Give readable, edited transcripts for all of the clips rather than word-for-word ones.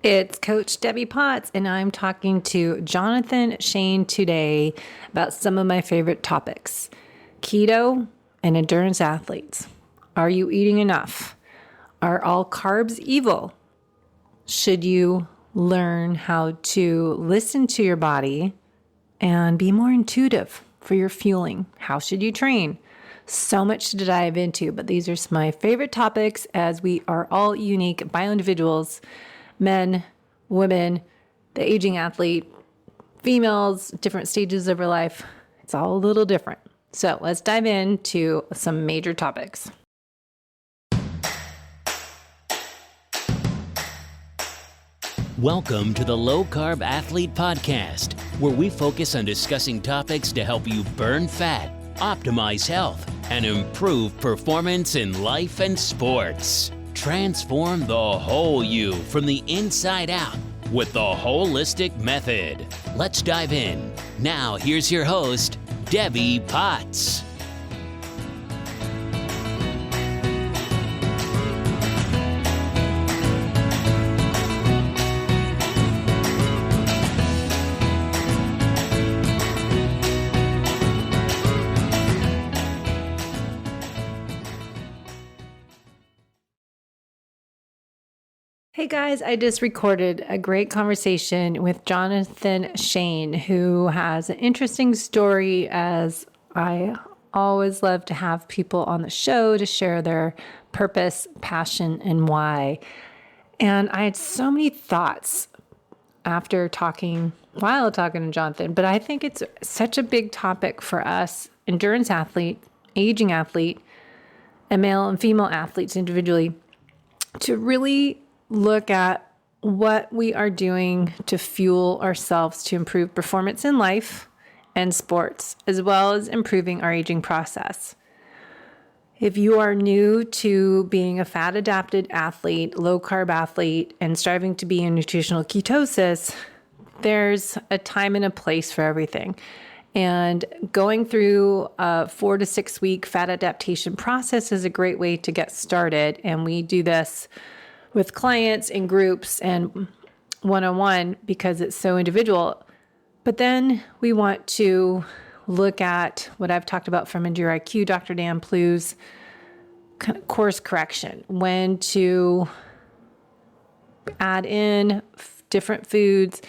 It's Coach Debbie Potts, and I'm talking to Jonathan Shane today about some of my favorite topics: keto and endurance athletes. Are you eating enough? Are all carbs evil? Should you learn how to listen to your body and be more intuitive for your fueling? How should you train? So much to dive into, but these are some of my favorite topics as we are all unique bio individuals. Men, women, the aging athlete, females, different stages of her life. It's all a little different. So let's dive into some major topics. Welcome to the Low Carb Athlete Podcast, where we focus on discussing topics to help you burn fat, optimize health, and improve performance in life and sports. Transform the whole you from the inside out with the WHOLESTIC Method. Let's dive in. Now, here's your host, Debbie Potts. Hey guys, I just recorded a great conversation with Jonathan Shane, who has an interesting story, as I always love to have people on the show to share their purpose, passion, and why. And I had so many thoughts while talking to Jonathan, but I think it's such a big topic for us, endurance athlete, aging athlete, and male and female athletes individually, to really look at what we are doing to fuel ourselves to improve performance in life and sports, as well as improving our aging process. If you are new to being a fat adapted athlete, low carb athlete, and striving to be in nutritional ketosis, there's a time and a place for everything. And going through a 4 to 6 week fat adaptation process is a great way to get started. And we do this with clients in groups and one-on-one because it's so individual. But then we want to look at what I've talked about from Endure IQ, Dr. Dan Plew's kind of course correction, when to add in different foods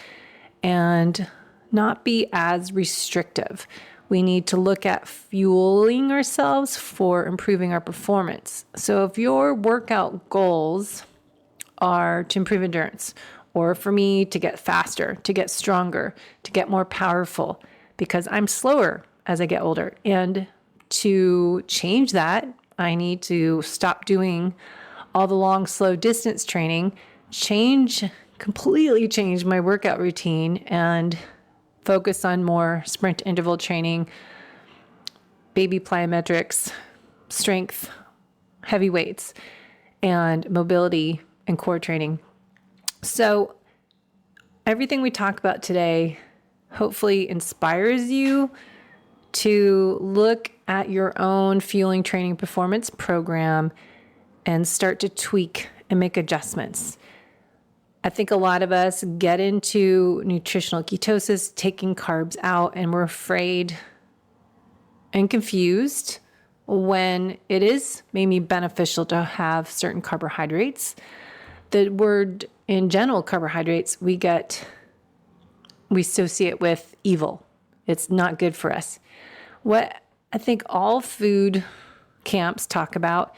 and not be as restrictive. We need to look at fueling ourselves for improving our performance. So if your workout goals are to improve endurance, or for me to get faster, to get stronger, to get more powerful, because I'm slower as I get older. And to change that, I need to stop doing all the long, slow distance training, completely change my workout routine and focus on more sprint interval training, baby plyometrics, strength, heavy weights, and mobility and core training. So everything we talk about today hopefully inspires you to look at your own fueling training performance program and start to tweak and make adjustments. I think a lot of us get into nutritional ketosis, taking carbs out, and we're afraid and confused when it is maybe beneficial to have certain carbohydrates. The word in general, carbohydrates, we associate with evil. It's not good for us. What I think all food camps talk about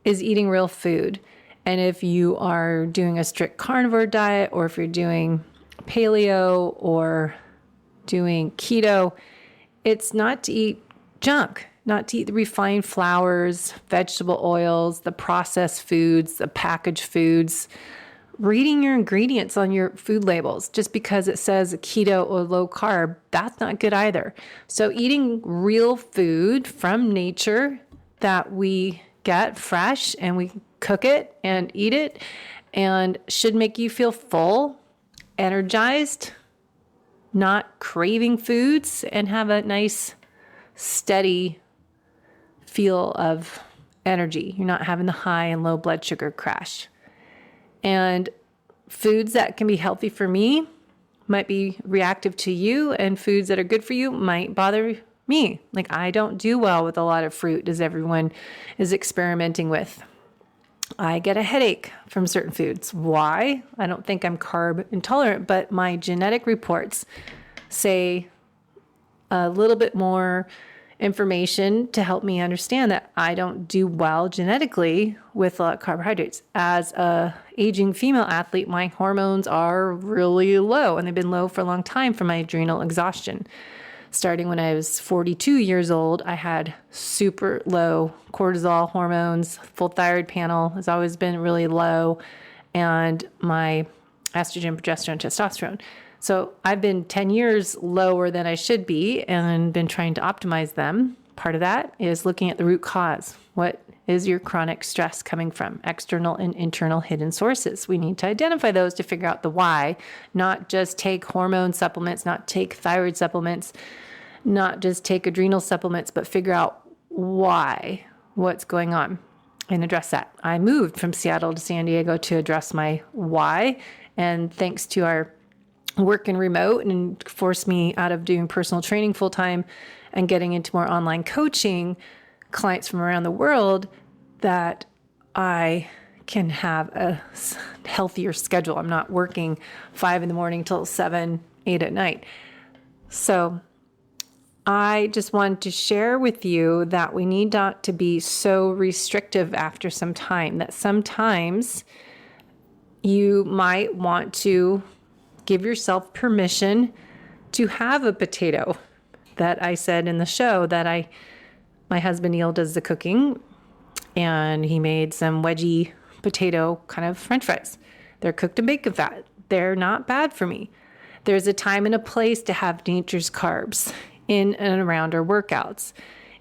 is eating real food. And if you are doing a strict carnivore diet, or if you're doing paleo or doing keto, it's not to eat junk, not to eat the refined flours, vegetable oils, the processed foods, the packaged foods. Reading your ingredients on your food labels, just because it says keto or low carb, that's not good either. So eating real food from nature that we get fresh and we cook it and eat it, and should make you feel full, energized, not craving foods, and have a nice, steady feel of energy. You're not having the high and low blood sugar crash. And foods that can be healthy for me might be reactive to you, and foods that are good for you might bother me. Like, I don't do well with a lot of fruit, as everyone is experimenting with. I get a headache from certain foods. Why? I don't think I'm carb intolerant, but my genetic reports say a little bit more information to help me understand that I don't do well genetically with a lot of carbohydrates. As a aging female athlete, my hormones are really low, and they've been low for a long time from my adrenal exhaustion. Starting when I was 42 years old, I had super low cortisol hormones. Full thyroid panel has always been really low, and my estrogen, progesterone, testosterone. So I've been 10 years lower than I should be and been trying to optimize them. Part of that is looking at the root cause. What is your chronic stress coming from? External and internal hidden sources. We need to identify those to figure out the why, not just take hormone supplements, not take thyroid supplements, not just take adrenal supplements, but figure out why, what's going on, and address that. I moved from Seattle to San Diego to address my why, and thanks to our working remote and forced me out of doing personal training full time and getting into more online coaching, clients from around the world, that I can have a healthier schedule. I'm not working 5 a.m. till 7, 8 at night. So I just wanted to share with you that we need not to be so restrictive after some time, that sometimes you might want to give yourself permission to have a potato. That I said in the show that my husband Neil does the cooking, and he made some wedgie potato kind of French fries. They're cooked in bacon fat. They're not bad for me. There's a time and a place to have nature's carbs in and around our workouts.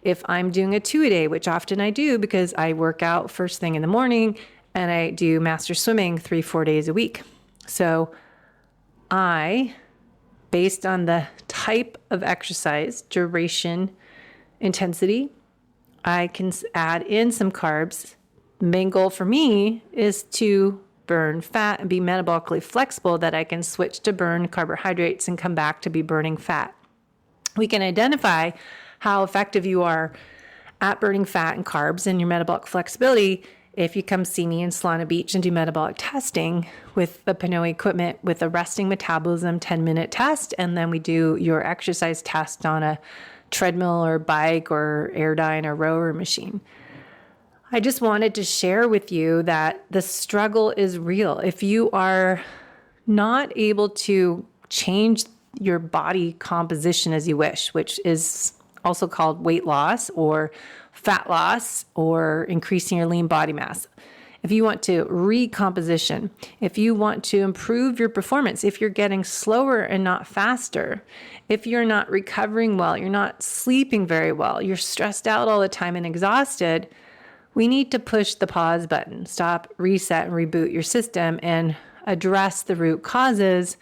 If I'm doing a 2-a-day, which often I do because I work out first thing in the morning and I do master swimming 3-4 days a week. So based on the type of exercise, duration, intensity, I can add in some carbs. The main goal for me is to burn fat and be metabolically flexible, that I can switch to burn carbohydrates and come back to be burning fat. We can identify how effective you are at burning fat and carbs and your metabolic flexibility if you come see me in Solana Beach and do metabolic testing with the Pinoy equipment with a resting metabolism 10-minute test, and then we do your exercise test on a treadmill or bike or Airdyne or rower machine. I just wanted to share with you that the struggle is real. If you are not able to change your body composition as you wish, which is also called weight loss or fat loss or increasing your lean body mass. If you want to recomposition, if you want to improve your performance, if you're getting slower and not faster, if you're not recovering well, you're not sleeping very well, you're stressed out all the time and exhausted, we need to push the pause button, stop, reset, and reboot your system and address the root causes.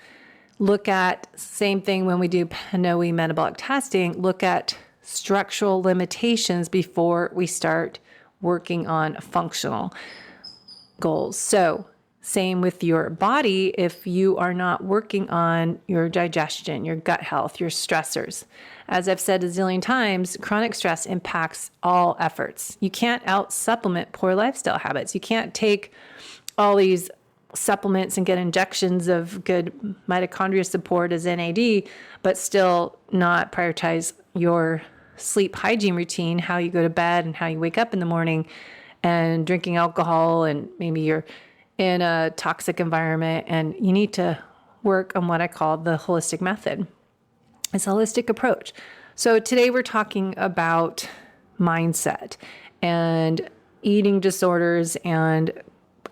Look at, same thing when we do Pinoy metabolic testing, look at structural limitations before we start working on functional goals. So same with your body. If you are not working on your digestion, your gut health, your stressors, as I've said a zillion times, chronic stress impacts all efforts. You can't out supplement poor lifestyle habits. You can't take all these supplements and get injections of good mitochondria support as NAD, but still not prioritize your sleep hygiene routine, how you go to bed and how you wake up in the morning, and drinking alcohol, and maybe you're in a toxic environment, and you need to work on what I call the holistic method. It's a holistic approach. So today we're talking about mindset and eating disorders, and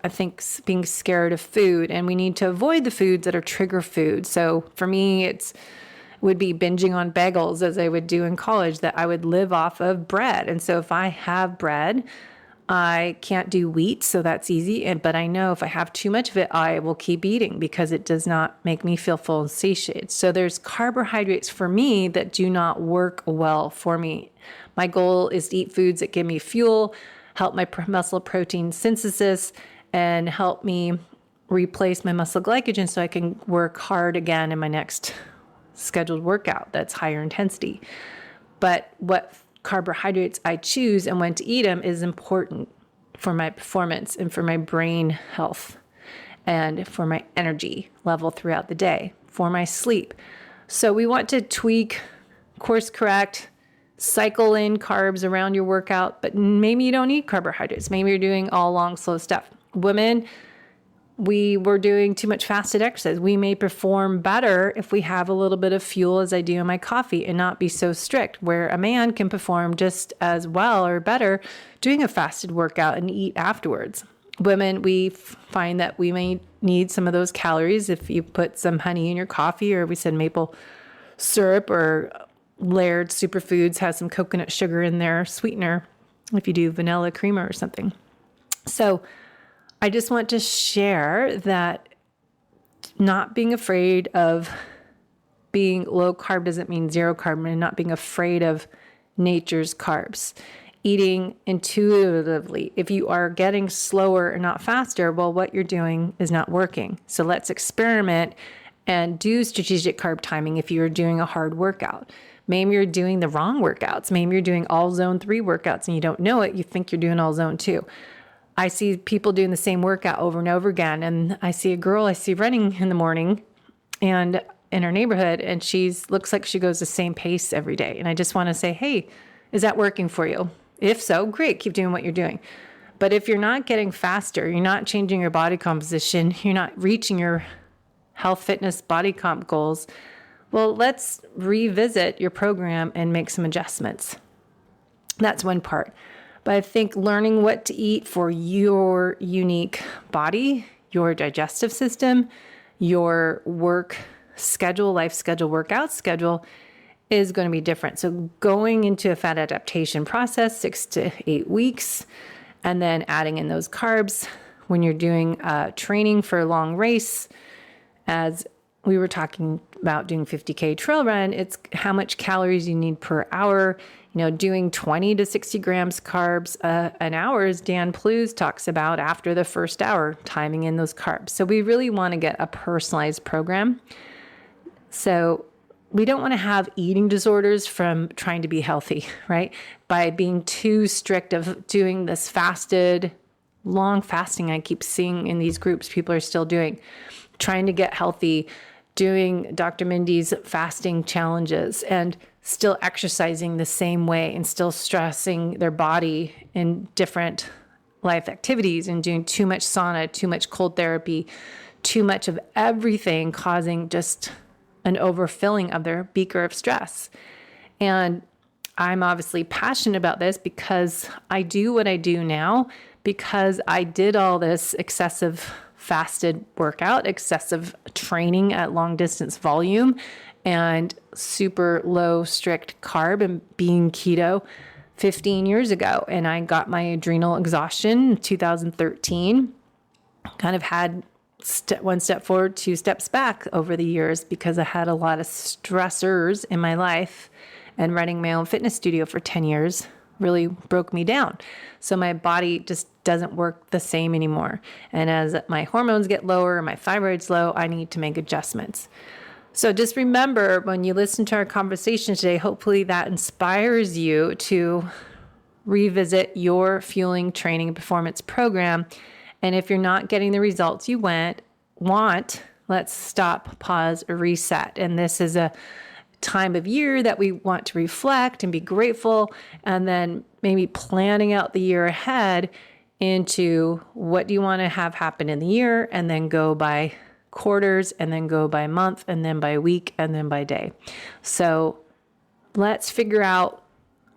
I think being scared of food, and we need to avoid the foods that are trigger foods. So for me, would be binging on bagels, as I would do in college, that I would live off of bread. And so if I have bread, I can't do wheat, so that's easy. But I know if I have too much of it, I will keep eating because it does not make me feel full and satiated. So there's carbohydrates for me that do not work well for me. My goal is to eat foods that give me fuel, help my muscle protein synthesis, and help me replace my muscle glycogen so I can work hard again in my next scheduled workout that's higher intensity. But what carbohydrates I choose and when to eat them is important for my performance and for my brain health and for my energy level throughout the day, for my sleep. So we want to tweak, course correct, cycle in carbs around your workout, but maybe you don't need carbohydrates. Maybe you're doing all long, slow stuff. Women, we were doing too much fasted exercise. We may perform better if we have a little bit of fuel as I do in my coffee and not be so strict, where a man can perform just as well or better doing a fasted workout and eat afterwards. Women, we find that we may need some of those calories if you put some honey in your coffee, or we said maple syrup, or Laird Superfoods has some coconut sugar in their sweetener if you do vanilla creamer or something. So I just want to share that not being afraid of being low carb doesn't mean zero carb, and not being afraid of nature's carbs. Eating intuitively. If you are getting slower and not faster, well, what you're doing is not working. So let's experiment and do strategic carb timing if you're doing a hard workout. Maybe you're doing the wrong workouts. Maybe you're doing all zone 3 workouts and you don't know it. You think you're doing all zone 2. I see people doing the same workout over and over again. And I see a girl I see running in the morning and in her neighborhood, and looks like she goes the same pace every day. And I just want to say, hey, is that working for you? If so, great, keep doing what you're doing. But if you're not getting faster, you're not changing your body composition, you're not reaching your health, fitness, body comp goals, well, let's revisit your program and make some adjustments. That's one part. But I think learning what to eat for your unique body, your digestive system, your work schedule, life schedule, workout schedule is going to be different. So going into a fat adaptation process, 6 to 8 weeks, and then adding in those carbs when you're doing training for a long race, as we were talking about doing 50K trail run, it's how much calories you need per hour. Doing 20 to 60 grams carbs an hour, as Dan Plews talks about after the first hour, timing in those carbs. So we really want to get a personalized program. So we don't want to have eating disorders from trying to be healthy, right? By being too strict of doing this long fasting I keep seeing in these groups people are still doing, trying to get healthy, doing Dr. Mindy's fasting challenges, and still exercising the same way and still stressing their body in different life activities and doing too much sauna, too much cold therapy, too much of everything, causing just an overfilling of their beaker of stress. And I'm obviously passionate about this because I do what I do now because I did all this excessive fasted workout, excessive training at long distance volume, and super low strict carb and being keto 15 years ago. And I got my adrenal exhaustion in 2013, kind of had one step forward, 2 steps back over the years because I had a lot of stressors in my life, and running my own fitness studio for 10 years really broke me down. So my body just doesn't work the same anymore. And as my hormones get lower, my thyroid's low, I need to make adjustments. So just remember, when you listen to our conversation today, hopefully that inspires you to revisit your fueling, training, and performance program. And if you're not getting the results you want, let's stop, pause, or reset. And this is a time of year that we want to reflect and be grateful, and then maybe planning out the year ahead into what do you want to have happen in the year, and then go by quarters, and then go by month, and then by week, and then by day. So let's figure out,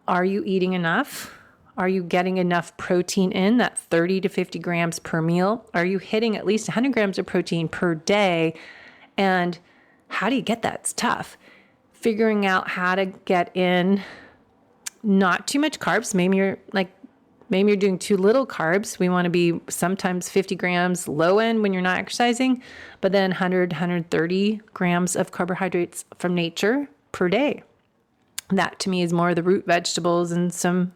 are you eating enough? Are you getting enough protein in, that 30 to 50 grams per meal? Are you hitting at least 100 grams of protein per day? And how do you get that? It's tough. Figuring out how to get in not too much carbs. Maybe you're doing too little carbs. We want to be sometimes 50 grams low end when you're not exercising, but then 100, 130 grams of carbohydrates from nature per day. That to me is more of the root vegetables and some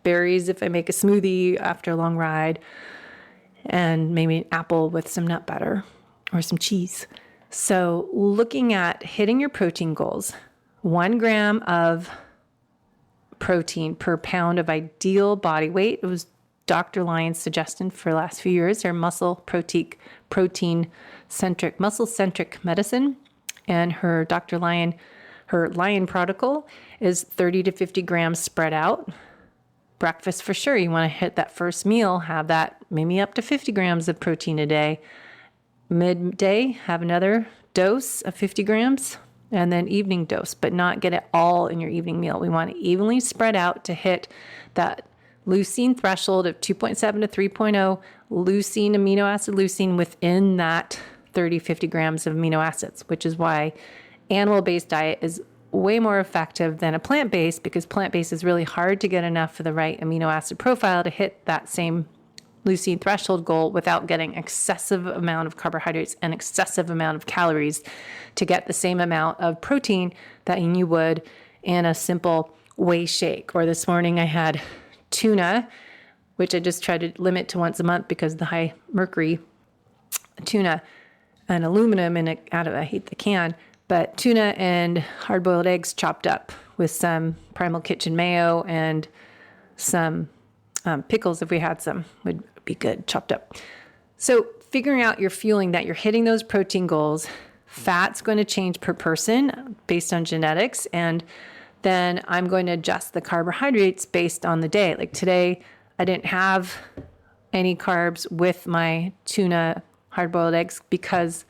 berries if I make a smoothie after a long ride. and maybe an apple with some nut butter or some cheese. So looking at hitting your protein goals, 1 gram of protein per pound of ideal body weight. It was Dr. Lyon's suggestion for the last few years, her muscle-centric medicine. And her Dr. Lyon, her Lyon protocol is 30 to 50 grams spread out. Breakfast for sure. You want to hit that first meal, have that maybe up to 50 grams of protein a day. Midday, have another dose of 50 grams, and then evening dose, but not get it all in your evening meal. We want to evenly spread out to hit that leucine threshold of 2.7 to 3.0 leucine, amino acid leucine within that 30, 50 grams of amino acids, which is why animal-based diet is way more effective than a plant-based, because plant-based is really hard to get enough for the right amino acid profile to hit that same leucine threshold goal without getting excessive amount of carbohydrates and excessive amount of calories to get the same amount of protein that you would in a simple whey shake. Or this morning I had tuna, which I just try to limit to once a month because of the high mercury tuna and aluminum in it. I hate the can, but tuna and hard-boiled eggs chopped up with some Primal Kitchen mayo and some pickles, if we had some, would be good, chopped up. So figuring out your fueling, that you're hitting those protein goals. Fat's going to change per person based on genetics. And then I'm going to adjust the carbohydrates based on the day. Like today, I didn't have any carbs with my tuna hard-boiled eggs because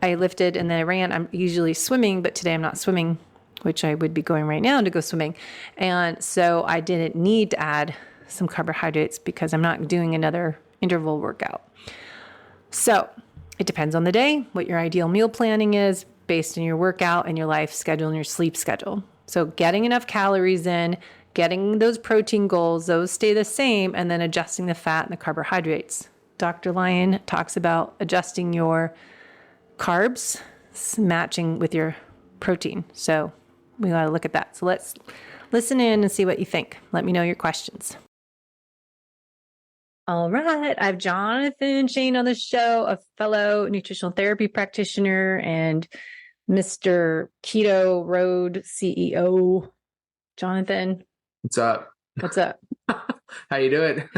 I lifted and then I ran. I'm usually swimming, but today I'm not swimming, which I would be going right now to go swimming. And so I didn't need to add some carbohydrates because I'm not doing another interval workout. So it depends on the day, what your ideal meal planning is based on your workout and your life schedule and your sleep schedule. So getting enough calories in, getting those protein goals, those stay the same, and then adjusting the fat and the carbohydrates. Dr. Lyon talks about adjusting your carbs, matching with your protein. So we got to look at that. So let's listen in and see what you think. Let me know your questions. All right. I have Jonathan Shane on the show, a fellow nutritional therapy practitioner and Mr. Keto Road CEO. Jonathan. What's up? What's up? How you doing?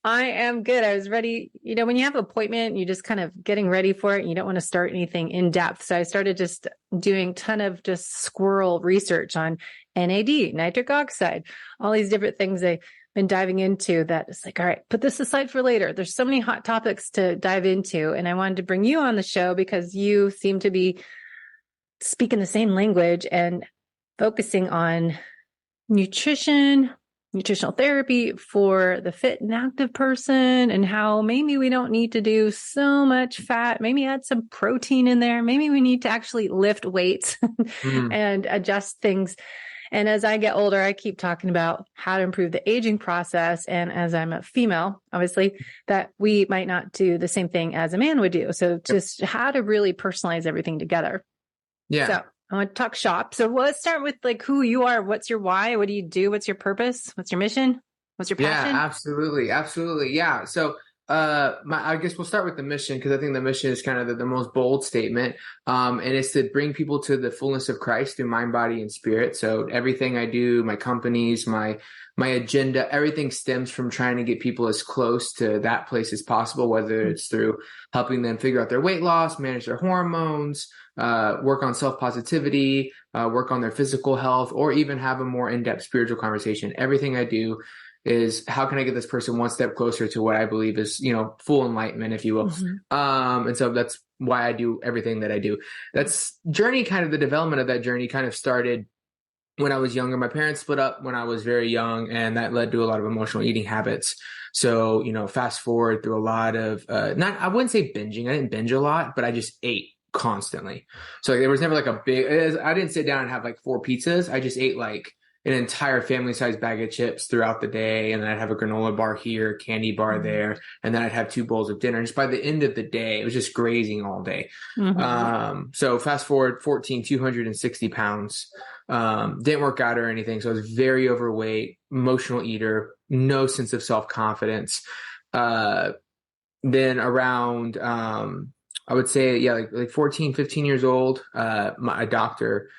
I am good. I was ready. You know, when you have an appointment, you're just kind of getting ready for it. And you don't want to start anything in depth. So I started just doing ton of just squirrel research on NAD, nitric oxide, all these different things I've been diving into that it's like, all right, put this aside for later. There's so many hot topics to dive into. And I wanted to bring you on the show because you seem to be speaking the same language and focusing on nutrition, nutritional therapy for the fit and active person, and how maybe we don't need to do so much fat, maybe add some protein in there. Maybe we need to actually lift weights and adjust things. And as I get older, I keep talking about how to improve the aging process. And as I'm a female, obviously, that we might not do the same thing as a man would do. So just how to really personalize everything together. Yeah. So I want to talk shop. So let's start with like who you are. What's your why? What do you do? What's your purpose? What's your mission? What's your passion? Yeah, absolutely. Absolutely. Yeah. So I guess we'll start with the mission, because I think the mission is kind of the most bold statement. And it's to bring people to the fullness of Christ through mind, body, and spirit. So everything I do, my companies, my agenda, everything stems from trying to get people as close to that place as possible, whether it's through helping them figure out their weight loss, manage their hormones, work on self-positivity, work on their physical health, or even have a more in-depth spiritual conversation. Everything I do is how can I get this person one step closer to what I believe is, full enlightenment, if you will. And so that's why I do everything that I do. That's the development of that journey kind of started when I was younger. My parents split up when I was very young, and that led to a lot of emotional eating habits. So, fast forward through a lot of, I wouldn't say binging. I didn't binge a lot, but I just ate constantly. So there was never like I didn't sit down and have like 4 pizzas. I just ate like an entire family-sized bag of chips throughout the day. And then I'd have a granola bar here, candy bar there. And then I'd have 2 bowls of dinner. Just by the end of the day, it was just grazing all day. So fast forward 260 pounds. Didn't work out or anything. So I was very overweight, emotional eater, no sense of self-confidence. then around, I would say, yeah, like 14, 15 years old, my doctor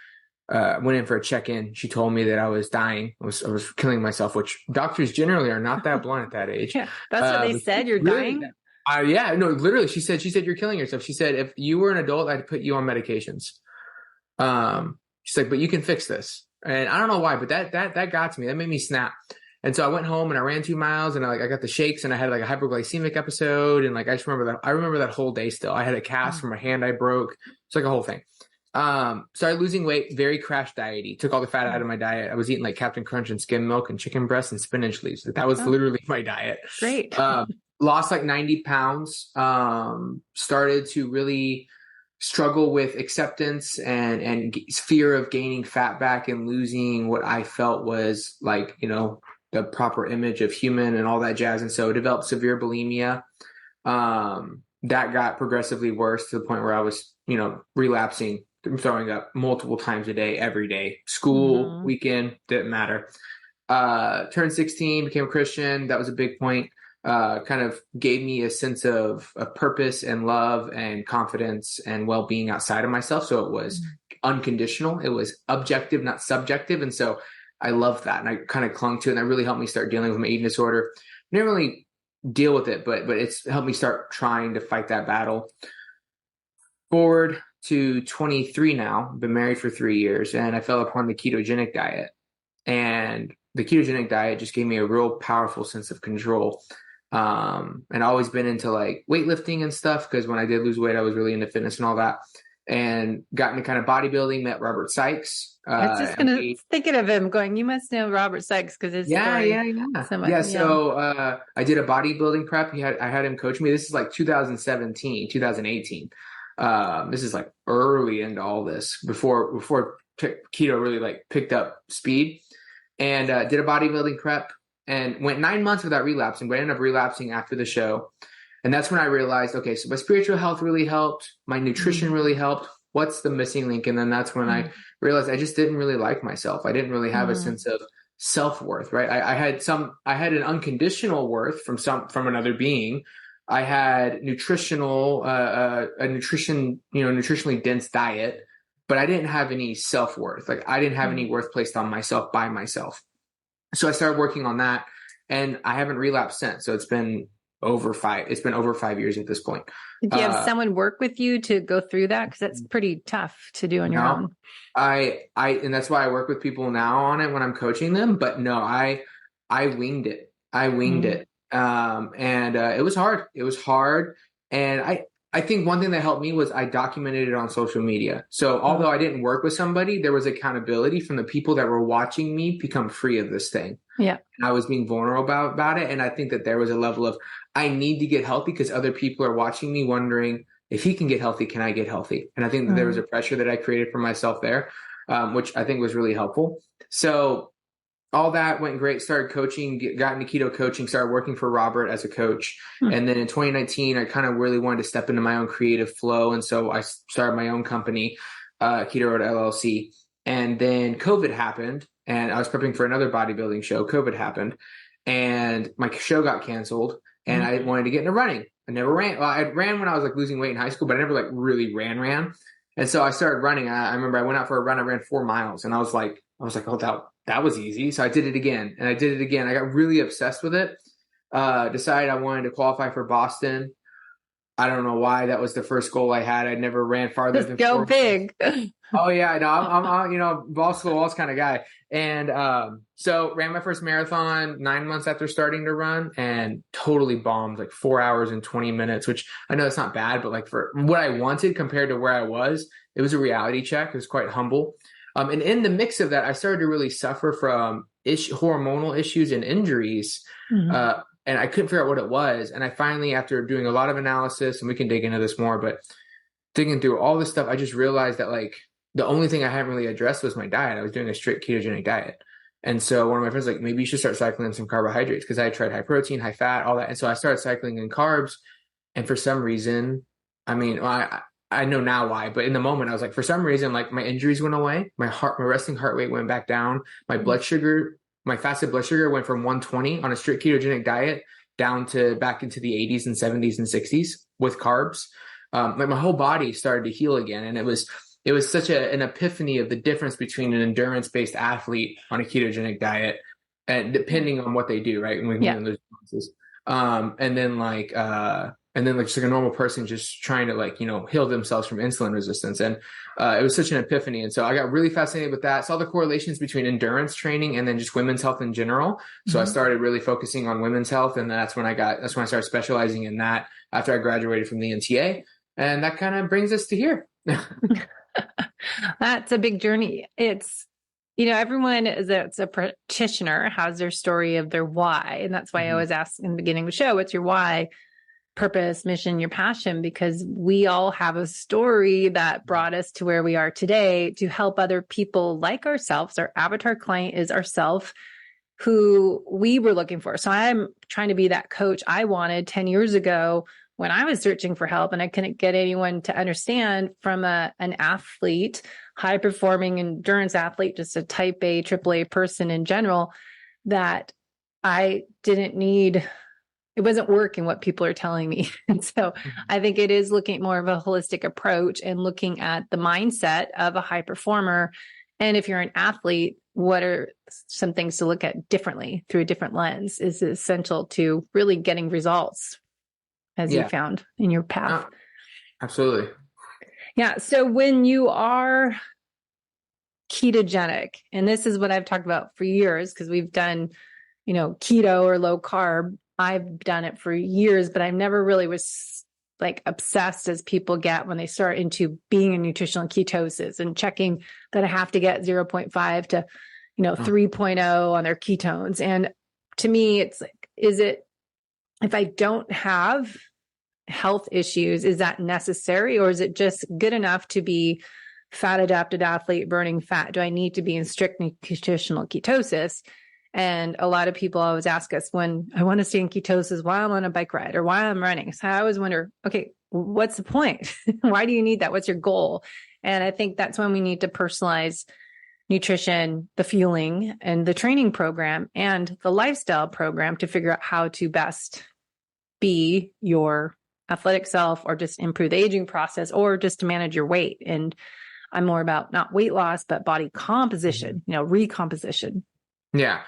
went in for a check-in. She told me that I was dying. I was killing myself, which doctors generally are not that blunt at that age. Yeah, that's what they But said. You're really, dying. yeah, no, literally, she said you're killing yourself. She said if you were an adult, I'd put you on medications. She's like, but you can fix this. And I don't know why, but that got to me. That made me snap. And so I went home and I ran 2 miles and I got the shakes and I had like a hypoglycemic episode. And like, I just remember that. I remember that whole day still. I had a cast from a hand I broke. It's like a whole thing. Started losing weight, very crash diety. Took all the fat out of my diet. I was eating like Captain Crunch and skim milk and chicken breast and spinach leaves. That was literally my diet. Great. Lost like 90 pounds. Started to really struggle with acceptance and fear of gaining fat back and losing what I felt was like, the proper image of human and all that jazz. And so developed severe bulimia. That got progressively worse to the point where I was, relapsing, throwing up multiple times a day, every day, school, weekend, didn't matter. Turned 16, became a Christian. That was a big point. Kind of gave me a sense of purpose and love and confidence and well-being outside of myself. So it was unconditional. It was objective, not subjective. And so I loved that. And I kind of clung to it. And that really helped me start dealing with my eating disorder. I didn't really deal with it, but it's helped me start trying to fight that battle. Forward to 23 now, been married for 3 years, and I fell upon the ketogenic diet. And the ketogenic diet just gave me a real powerful sense of control. And always been into like weightlifting and stuff, because when I did lose weight, I was really into fitness and all that, and got into kind of bodybuilding, met Robert Sykes. I was just thinking of him going, you must know Robert Sykes because his story. So I did a bodybuilding prep. I had him coach me. This is like 2017, 2018. This is like early into all this before keto really like picked up speed, and did a bodybuilding prep and went 9 months without relapsing, but ended up relapsing after the show. And that's when I realized, okay, so my spiritual health really helped. My nutrition really helped. What's the missing link? And then that's when I realized I just didn't really like myself. I didn't really have a sense of self-worth, right? I had an unconditional worth from another being. I had nutritionally dense diet, but I didn't have any self-worth. Like I didn't have any worth placed on myself by myself. So I started working on that, and I haven't relapsed since. So it's been over 5 years at this point. Did you have someone work with you to go through that? Because that's pretty tough to do on your own. And that's why I work with people now on it when I'm coaching them. But no, I winged it. It was hard. It was hard. And I think one thing that helped me was I documented it on social media. So although I didn't work with somebody, there was accountability from the people that were watching me become free of this thing. Yeah. And I was being vulnerable about it. And I think that there was a level of, I need to get healthy because other people are watching me wondering, if he can get healthy, can I get healthy? And I think that there was a pressure that I created for myself there, which I think was really helpful. So all that went great, started coaching, got into keto coaching, started working for Robert as a coach. And then in 2019, I kind of really wanted to step into my own creative flow. And so I started my own company, Keto Road LLC. And then COVID happened, and I was prepping for another bodybuilding show. COVID happened, and my show got canceled, and I wanted to get into running. I never ran. Well, I ran when I was like losing weight in high school, but I never like really ran. And so I started running. I remember I went out for a run. I ran 4 miles, and I was like, oh, that was easy. So I did it again, and I did it again. I got really obsessed with it. Decided I wanted to qualify for Boston. I don't know why. That was the first goal I had. I never ran farther than go big. Oh yeah, no, I'm balls to the walls kind of guy. And so ran my first marathon 9 months after starting to run, and totally bombed, like 4 hours and 20 minutes, which I know it's not bad, but like for what I wanted compared to where I was, it was a reality check. It was quite humble. And in the mix of that, I started to really suffer from hormonal issues and injuries. And I couldn't figure out what it was. And I finally, after doing a lot of analysis, and we can dig into this more, but digging through all this stuff, I just realized that like the only thing I hadn't really addressed was my diet. I was doing a strict ketogenic diet. And so one of my friends was like, maybe you should start cycling in some carbohydrates, because I had tried high protein, high fat, all that. And so I started cycling in carbs. And for some reason, I know now why, but in the moment I was like, for some reason, like my injuries went away. My resting heart rate went back down. My blood sugar, my fasted blood sugar went from 120 on a strict ketogenic diet down to back into the 80s and 70s and 60s with carbs. Like my whole body started to heal again. And it was such an epiphany of the difference between an endurance-based athlete on a ketogenic diet, and depending on what they do, right? And we can those nuances. And then just like a normal person just trying to like, heal themselves from insulin resistance. And it was such an episphany. And so I got really fascinated with that. Saw the correlations between endurance training and then just women's health in general. So I started really focusing on women's health. And that's when I started specializing in that after I graduated from the NTA. And that kind of brings us to here. That's a big journey. It's, everyone that's a practitioner has their story of their why. And that's why I always ask in the beginning of the show, what's your why, purpose, mission, your passion? Because we all have a story that brought us to where we are today to help other people like ourselves. Our avatar client is ourself, who we were looking for. So I'm trying to be that coach I wanted 10 years ago when I was searching for help, and I couldn't get anyone to understand from an athlete, high performing endurance athlete, just a type A, AAA person in general, that I didn't need, it wasn't working what people are telling me. And so I think it is looking at more of a holistic approach and looking at the mindset of a high performer. And if you're an athlete, what are some things to look at differently through a different lens is essential to really getting results, as you found in your path. Absolutely. Yeah. So when you are ketogenic, and this is what I've talked about for years, because we've done, keto or low carb. I've done it for years, but I never really was like obsessed as people get when they start into being in nutritional ketosis and checking that I have to get 0.5 to, 3.0 on their ketones. And to me, it's like, if I don't have health issues, is that necessary? Or is it just good enough to be fat adapted athlete burning fat? Do I need to be in strict nutritional ketosis? And a lot of people always ask us when I want to stay in ketosis while I'm on a bike ride or while I'm running. So I always wonder, okay, what's the point? Why do you need that? What's your goal? And I think that's when we need to personalize nutrition, the fueling and the training program and the lifestyle program to figure out how to best be your athletic self, or just improve the aging process, or just to manage your weight. And I'm more about not weight loss, but body composition, recomposition. Yeah.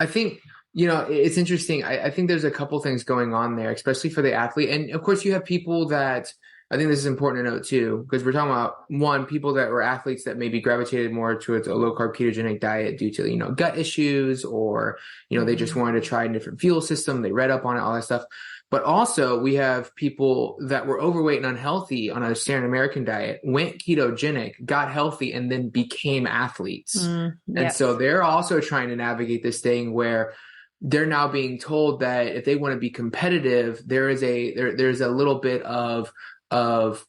I think, it's interesting. I think there's a couple things going on there, especially for the athlete. And of course you have people that, I think this is important to note too, because we're talking about people that were athletes that maybe gravitated more towards a low carb ketogenic diet due to, gut issues, or, they just wanted to try a different fuel system. They read up on it, all that stuff. But also we have people that were overweight and unhealthy on a standard American diet, went ketogenic, got healthy, and then became athletes. And so they're also trying to navigate this thing where they're now being told that if they want to be competitive, there's a little bit of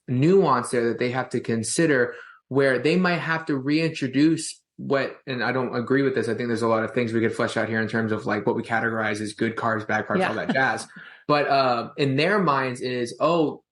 nuance there that they have to consider, where they might have to reintroduce and I don't agree with this. I think there's a lot of things we could flesh out here in terms of like what we categorize as good carbs, bad carbs, all that jazz. But in their minds is, so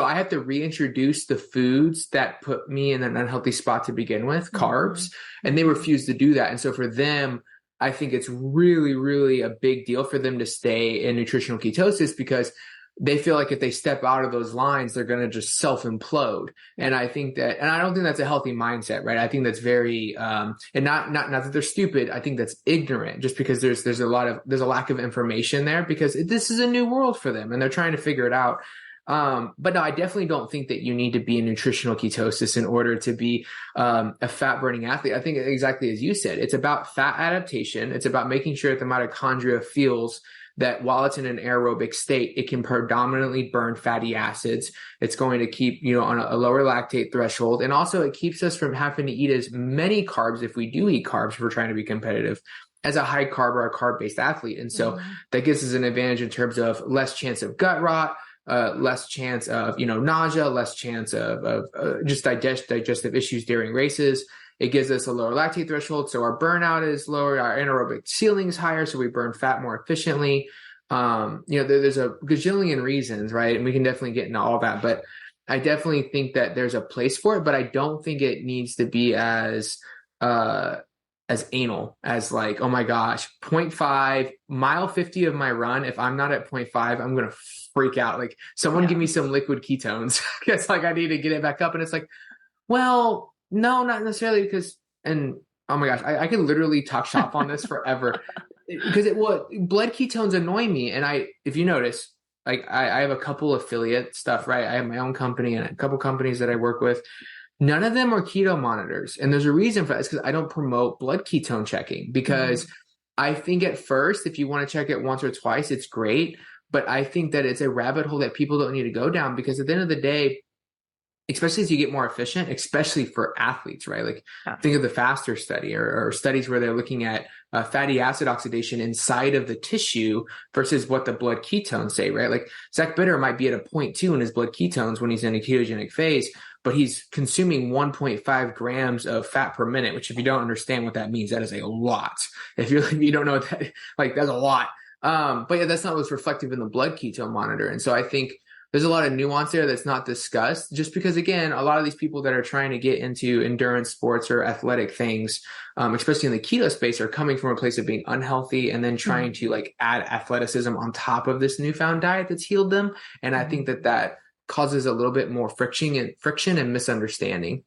I have to reintroduce the foods that put me in an unhealthy spot to begin with, carbs, and they refuse to do that. And so for them, I think it's really, really a big deal for them to stay in nutritional ketosis, because they feel like if they step out of those lines, they're going to just self-implode. And I think that, and I don't think that's a healthy mindset, right? I think that's very, and not that they're stupid. I think that's ignorant, just because there's a lack of information there, because this is a new world for them and they're trying to figure it out. But no, I definitely don't think that you need to be in nutritional ketosis in order to be a fat burning athlete. I think exactly as you said, it's about fat adaptation. It's about making sure that the mitochondria feels that while it's in an aerobic state, it can predominantly burn fatty acids. It's going to keep, on a lower lactate threshold. And also it keeps us from having to eat as many carbs, if we do eat carbs, if we're trying to be competitive, as a high carb or a carb-based athlete. And so that gives us an advantage in terms of less chance of gut rot, less chance of, nausea, less chance of just digestive issues during races. It gives us a lower lactate threshold, so our burnout is lower, our anaerobic ceiling is higher, so we burn fat more efficiently. There's a gajillion reasons, right? And we can definitely get into all that, but I definitely think that there's a place for it, but I don't think it needs to be as as anal as like, oh my gosh, 0.5 mile 50 of my run. If I'm not at 0.5, I'm going to freak out. Like someone give me some liquid ketones because like I need to get it back up. And it's like, well, no, not necessarily because, and oh my gosh, I could literally talk shop on this forever because blood ketones annoy me. And if you notice, like I have a couple affiliate stuff, right? I have my own company and a couple companies that I work with. None of them are keto monitors. And there's a reason for that. It's because I don't promote blood ketone checking because I think at first, if you want to check it once or twice, it's great. But I think that it's a rabbit hole that people don't need to go down because at the end of the day, especially as you get more efficient, especially for athletes, right? Like think of the FASTER study or studies where they're looking at fatty acid oxidation inside of the tissue versus what the blood ketones say, right? Like Zach Bitter might be at a 0.2 in his blood ketones when he's in a ketogenic phase, but he's consuming 1.5 grams of fat per minute, which if you don't understand what that means, that is a lot. If you don't know what that, like that's a lot. But yeah, that's not what's reflective in the blood ketone monitor. And so I think there's a lot of nuance there that's not discussed just because, again, a lot of these people that are trying to get into endurance sports or athletic things, especially in the keto space, are coming from a place of being unhealthy and then trying to like add athleticism on top of this newfound diet that's healed them. And I think that causes a little bit more friction and misunderstanding.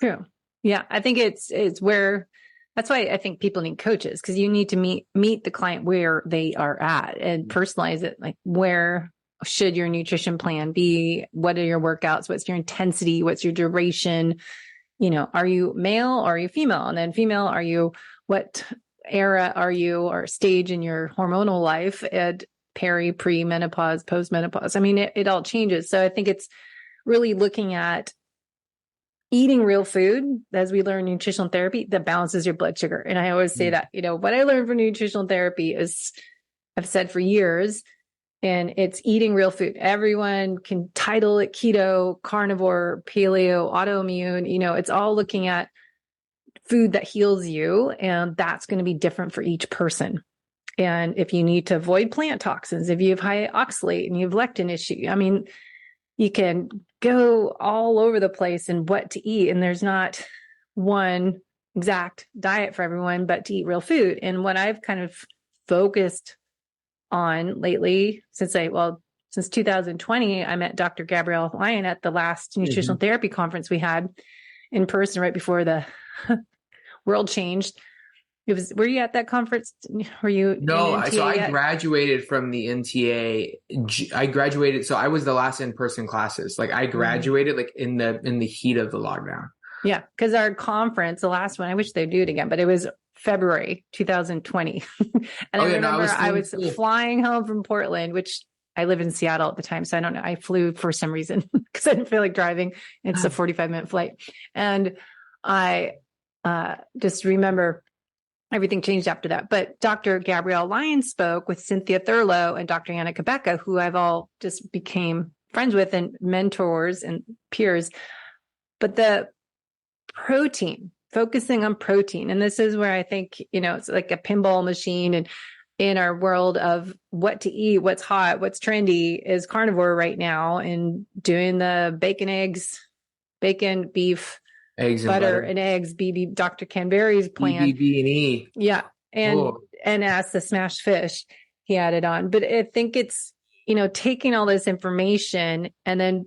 True. Yeah. I think it's where, that's why I think people need coaches because you need to meet the client where they are at and personalize it. Like where should your nutrition plan be? What are your workouts? What's your intensity? What's your duration? Are you male or are you female? And then female, what era are you or stage in your hormonal life at pre-menopause, post-menopause? I mean, it all changes. So I think it's really looking at eating real food as we learn nutritional therapy that balances your blood sugar. And I always say that, what I learned from nutritional therapy is I've said for years, and it's eating real food. Everyone can title it keto, carnivore, paleo, autoimmune. It's all looking at food that heals you. And that's going to be different for each person. And if you need to avoid plant toxins, if you have high oxalate and you have lectin issue, I mean, you can go all over the place in what to eat. And there's not one exact diet for everyone, but to eat real food. And what I've kind of focused on lately since 2020, I met Dr. Gabrielle Lyon at the last nutritional therapy conference we had in person right before the world changed. Were you at that conference? Were you? No, so I graduated from the NTA. I graduated. So I was the last in-person classes. Like I graduated like in the heat of the lockdown. Yeah. Cause our conference, the last one, I wish they'd do it again, but it was February 2020. And I remember I was flying home from Portland, which I live in Seattle at the time. So I don't know. I flew for some reason because I didn't feel like driving. It's a 45-minute flight. And I just remember everything changed after that. But Dr. Gabrielle Lyon spoke with Cynthia Thurlow and Dr. Anna Kabecka, who I've all just became friends with and mentors and peers. But the protein, focusing on protein. And this is where I think, it's like a pinball machine. And in our world of what to eat, what's hot, what's trendy is carnivore right now and doing the bacon, beef, eggs, butter and eggs, Dr. Canberry's plan. BB&E. Yeah. And as the smashed fish he added on. But I think it's, taking all this information and then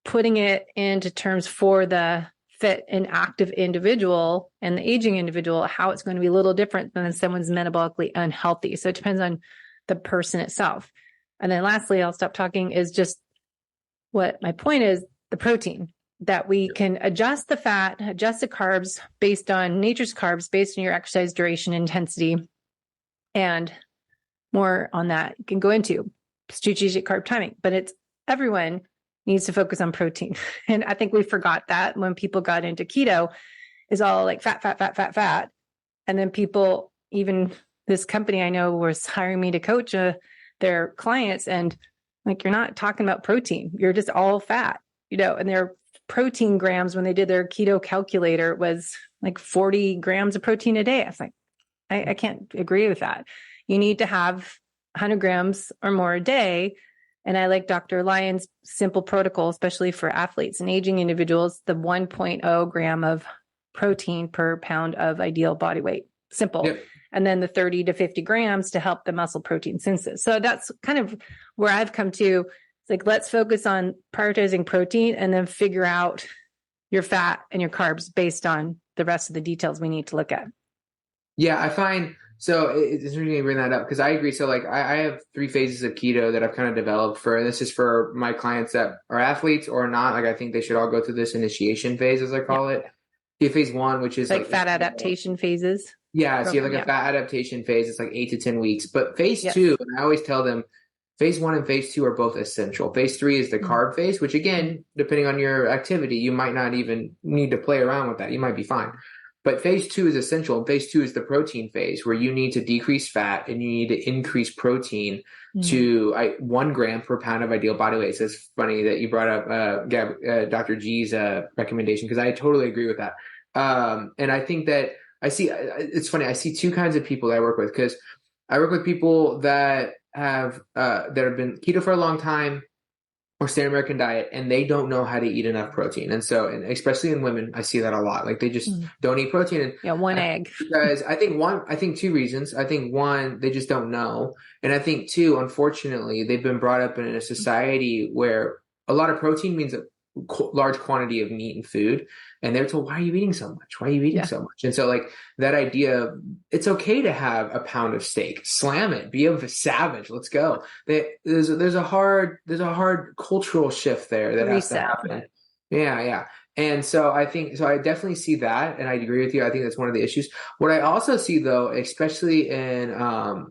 putting it into terms for the fit and active individual and the aging individual, how it's going to be a little different than someone's metabolically unhealthy. So it depends on the person itself. And then lastly, I'll stop talking, is just what my point is, the protein, that we can adjust the fat, adjust the carbs based on nature's carbs, based on your exercise duration, intensity, and more on that you can go into strategic carb timing, but it's everyone needs to focus on protein. And I think we forgot that when people got into keto is all like fat. And then people, even this company I know was hiring me to coach their clients, and like, you're not talking about protein. You're just all fat, and their protein grams when they did their keto calculator was like 40 grams of protein a day. I was like, I can't agree with that. You need to have 100 grams or more a day. And I like Dr. Lyon's simple protocol, especially for athletes and aging individuals, the 1.0 gram of protein per pound of ideal body weight. simple. Yep. And then the 30 to 50 grams to help the muscle protein synthesis. So that's kind of where I've come to. It's like, let's focus on prioritizing protein and then figure out your fat and your carbs based on the rest of the details we need to look at. Yeah, I find so it's interesting to bring that up because I agree. So like I have 3 phases of keto that I've kind of developed for, and this is for my clients that are athletes or not. Like I think they should all go through this initiation phase, as I call it. You have phase 1, which is like fat adaptation phases. Yeah, so you have like a fat adaptation phase. It's like 8 to 10 weeks. But phase 2, and I always tell them, phase 1 and phase 2 are both essential. Phase 3 is the carb phase, which again, depending on your activity, you might not even need to play around with that. You might be fine. But phase 2 is essential. And phase 2 is the protein phase where you need to decrease fat and you need to increase protein to 1 gram per pound of ideal body weight. So it's funny that you brought up Dr. G's recommendation because I totally agree with that. And I think that it's funny. I see 2 kinds of people that I work with because I work with people that have been keto for a long time or standard American diet, and they don't know how to eat enough protein. And so, and especially in women, I see that a lot. Like they just don't eat protein. And one egg. Because I think 2 reasons. I think 1, they just don't know. And I think 2, unfortunately, they've been brought up in a society where a lot of protein means a large quantity of meat and food. And they're told, why are you eating so much? Why are you eating so much? And so like that idea, it's okay to have a pound of steak, slam it, be a savage. Let's go. There's a hard cultural shift there that has to happen. Yeah. And so I definitely see that. And I agree with you. I think that's one of the issues. What I also see though, especially in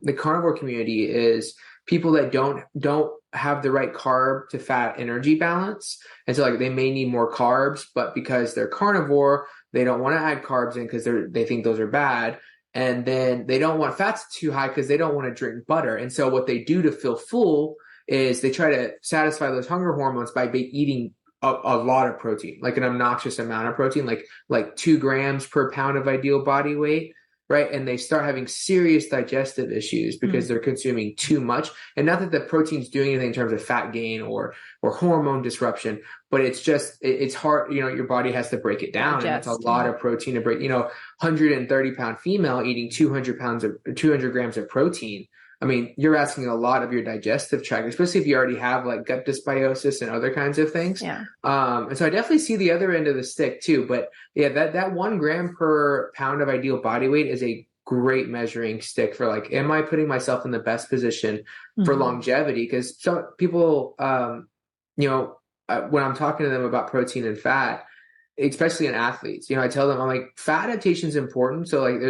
the carnivore community is people that don't have the right carb to fat energy balance. And so like they may need more carbs, but because they're carnivore, they don't want to add carbs in because they think those are bad. And then they don't want fats too high because they don't want to drink butter. And so what they do to feel full is they try to satisfy those hunger hormones by eating a lot of protein, like an obnoxious amount of protein, like 2 grams per pound of ideal body weight. Right. And they start having serious digestive issues because they're consuming too much. And not that the protein's doing anything in terms of fat gain or hormone disruption, but it's just, it's hard. Your body has to break it down. And it's a lot of protein to break, 130-pound female eating 200 grams of protein. I mean, you're asking a lot of your digestive tract, especially if you already have like gut dysbiosis and other kinds of things. Yeah. And so I definitely see the other end of the stick too. But yeah, that 1 gram per pound of ideal body weight is a great measuring stick for like, am I putting myself in the best position for longevity? Because some people, when I'm talking to them about protein and fat, especially in athletes, I tell them, I'm like, fat adaptation is important. So like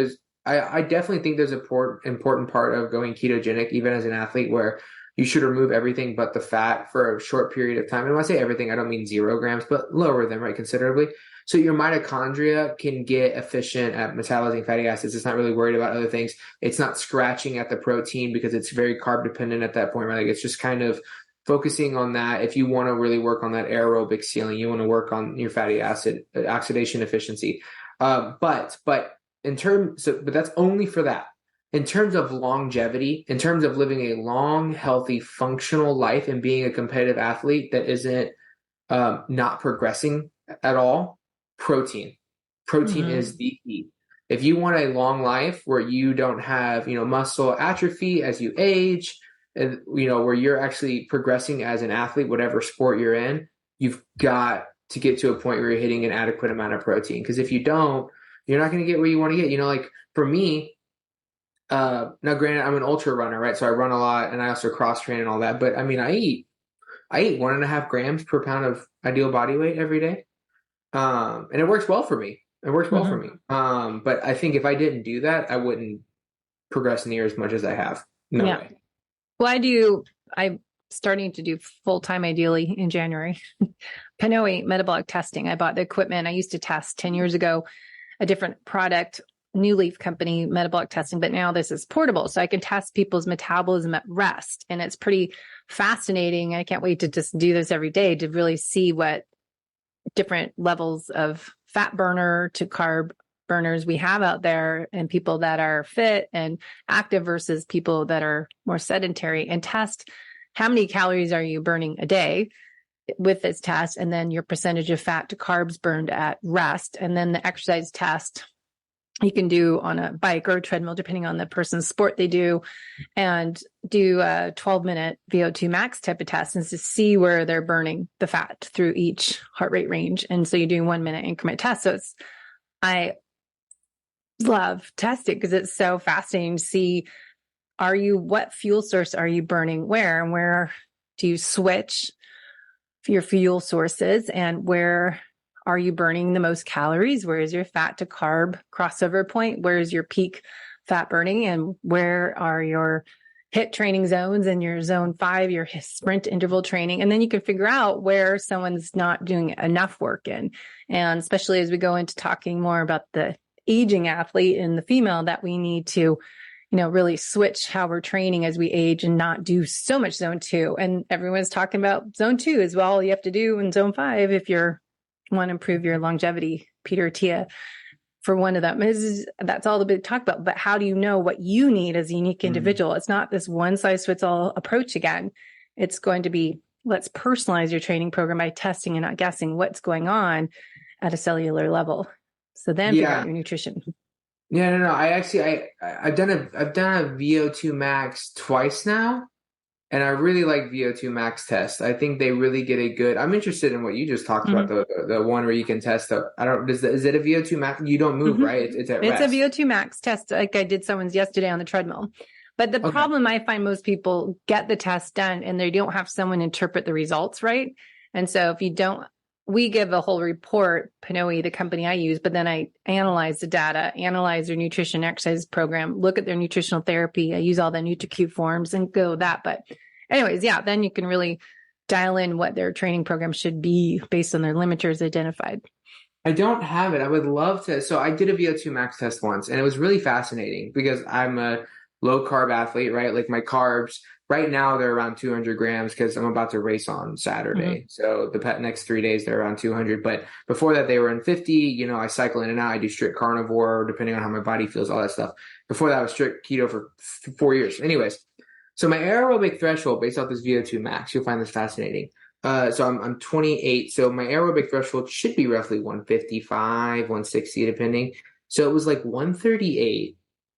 I definitely think there's an important part of going ketogenic, even as an athlete, where you should remove everything but the fat for a short period of time. And when I say everything, I don't mean 0 grams, but lower them, right, considerably. So your mitochondria can get efficient at metabolizing fatty acids. It's not really worried about other things. It's not scratching at the protein because it's very carb dependent at that point, right? Like it's just kind of focusing on that. If you want to really work on that aerobic ceiling, you want to work on your fatty acid oxidation efficiency. But that's only for that. In terms of longevity, in terms of living a long, healthy, functional life and being a competitive athlete that isn't not progressing at all, protein is the key. If you want a long life where you don't have, muscle atrophy as you age, and, where you're actually progressing as an athlete, whatever sport you're in, you've got to get to a point where you're hitting an adequate amount of protein. Because if you don't, you're not going to get where you want to get. Like for me, now granted, I'm an ultra runner, right? So I run a lot and I also cross train and all that. But I mean, I eat 1.5 grams per pound of ideal body weight every day. And it works well for me. But I think if I didn't do that, I wouldn't progress near as much as I have. No way. Well, I'm starting to do full-time ideally in January. Pinoy metabolic testing. I bought the equipment. I used to test 10 years ago a different product, New Leaf Company metabolic testing, but now this is portable. So I can test people's metabolism at rest. And it's pretty fascinating. I can't wait to just do this every day to really see what different levels of fat burner to carb burners we have out there and people that are fit and active versus people that are more sedentary, and test how many calories are you burning a day with this test, and then your percentage of fat to carbs burned at rest, and then the exercise test you can do on a bike or a treadmill, depending on the person's sport they do, and do a 12-minute VO2 max type of test and to see where they're burning the fat through each heart rate range. And so you're doing 1 minute increment tests. So I love testing because it's so fascinating to see, what fuel source are you burning where, and where do you switch your fuel sources, and where are you burning the most calories? Where is your fat to carb crossover point? Where is your peak fat burning? And where are your HIIT training zones and your zone 5, your sprint interval training? And then you can figure out where someone's not doing enough work in. And especially as we go into talking more about the aging athlete and the female, that we need to, really switch how we're training as we age and not do so much zone 2. And everyone's talking about zone 2 as well. You have to do in zone 5 if you're want to improve your longevity. Peter Tia, for one of them, that's all the big talk about. But how do you know what you need as a unique individual? It's not this one size fits all approach again. It's going to be, let's personalize your training program by testing and not guessing what's going on at a cellular level. So then figure out your nutrition. Yeah, no. I've done a VO2 max twice now. And I really like VO2 max test. I think they really get a good. I'm interested in what you just talked about, the one where you can test. Is it a VO2 max? You don't move, right? It's at rest. It's a VO2 max test. Like I did someone's yesterday on the treadmill. But the problem I find, most people get the test done and they don't have someone interpret the results right. And so if you don't, we give a whole report, Pinoe, the company I use, but then I analyze the data, analyze their nutrition exercise program, look at their nutritional therapy. I use all the NutriQ forms and go that. But anyways, then you can really dial in what their training program should be based on their limiters identified. I don't have it. I would love to. So I did a VO2 max test once, and it was really fascinating because I'm a low carb athlete, right? Like my carbs right now, they're around 200 grams because I'm about to race on Saturday. So the next 3 days, they're around 200. But before that, they were in 50. I cycle in and out. I do strict carnivore, depending on how my body feels, all that stuff. Before that, I was strict keto for 4 years. Anyways, so my aerobic threshold based off this VO2 max, you'll find this fascinating. So I'm 28. So my aerobic threshold should be roughly 155, 160, depending. So it was like 138,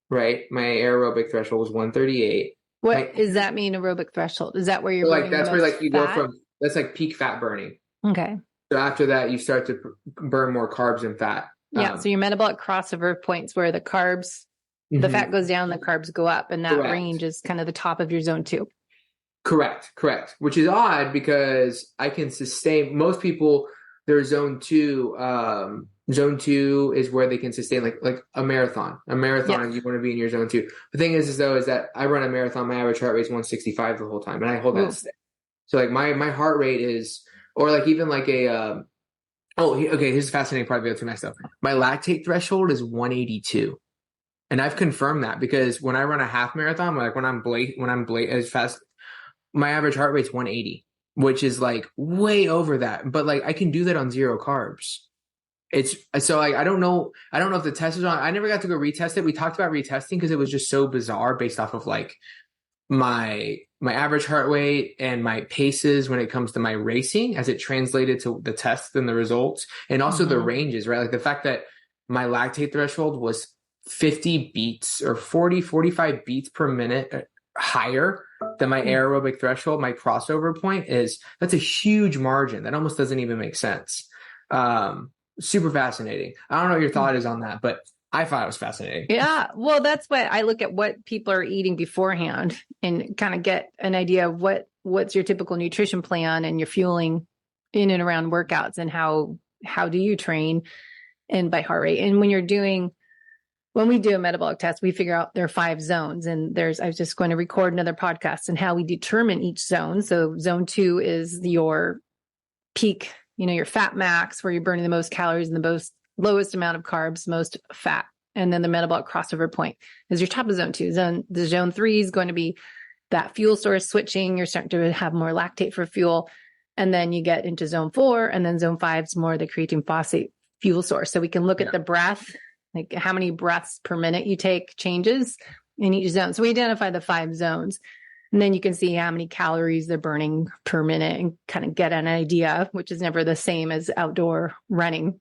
right? My aerobic threshold was 138. What does that mean, aerobic threshold? Is that where you're burning that's the where most you fat? go from, that's like peak fat burning. Okay. So after that, you start to burn more carbs and fat. Yeah. So your metabolic crossover points where the carbs, the fat goes down, the carbs go up, and that range is kind of the top of your zone 2. Correct. Which is odd because I can sustain most people, their zone 2, zone 2 is where they can sustain like a marathon. You want to be in your zone 2. The thing is that I run a marathon, my average heart rate is 165 the whole time, and I hold that steady. So like my heart rate is, or like even like a, here's a fascinating part of VO2 max stuff. My lactate threshold is 182. And I've confirmed that because when I run a half marathon, like when I'm as fast, my average heart rate's 180, which is like way over that. But like I can do that on 0 carbs. It's so like I don't know if the test is on. I never got to go retest it. We talked about retesting because it was just so bizarre based off of like my average heart rate and my paces when it comes to my racing as it translated to the tests and the results, and also the ranges, right? Like the fact that my lactate threshold was 50 beats or 45 beats per minute higher than my aerobic threshold, my crossover point that's a huge margin. That almost doesn't even make sense. Super fascinating. I don't know what your thought is on that, but I thought it was fascinating. Yeah. Well, that's what I look at, what people are eating beforehand and kind of get an idea of what's your typical nutrition plan and your fueling in and around workouts, and how do you train and by heart rate. And when we do a metabolic test, we figure out there are 5 zones, and I was just going to record another podcast and how we determine each zone. So zone 2 is your peak, your fat max, where you're burning the most calories and the lowest amount of carbs, most fat. And then the metabolic crossover point is your top of zone 2. The zone 3 is going to be that fuel source switching. You're starting to have more lactate for fuel. And then you get into zone 4, and then zone 5 is more the creatine phosphate fuel source. So we can look at the breath, like how many breaths per minute you take changes in each zone. So we identify the 5 zones, and then you can see how many calories they're burning per minute and kind of get an idea, which is never the same as outdoor running.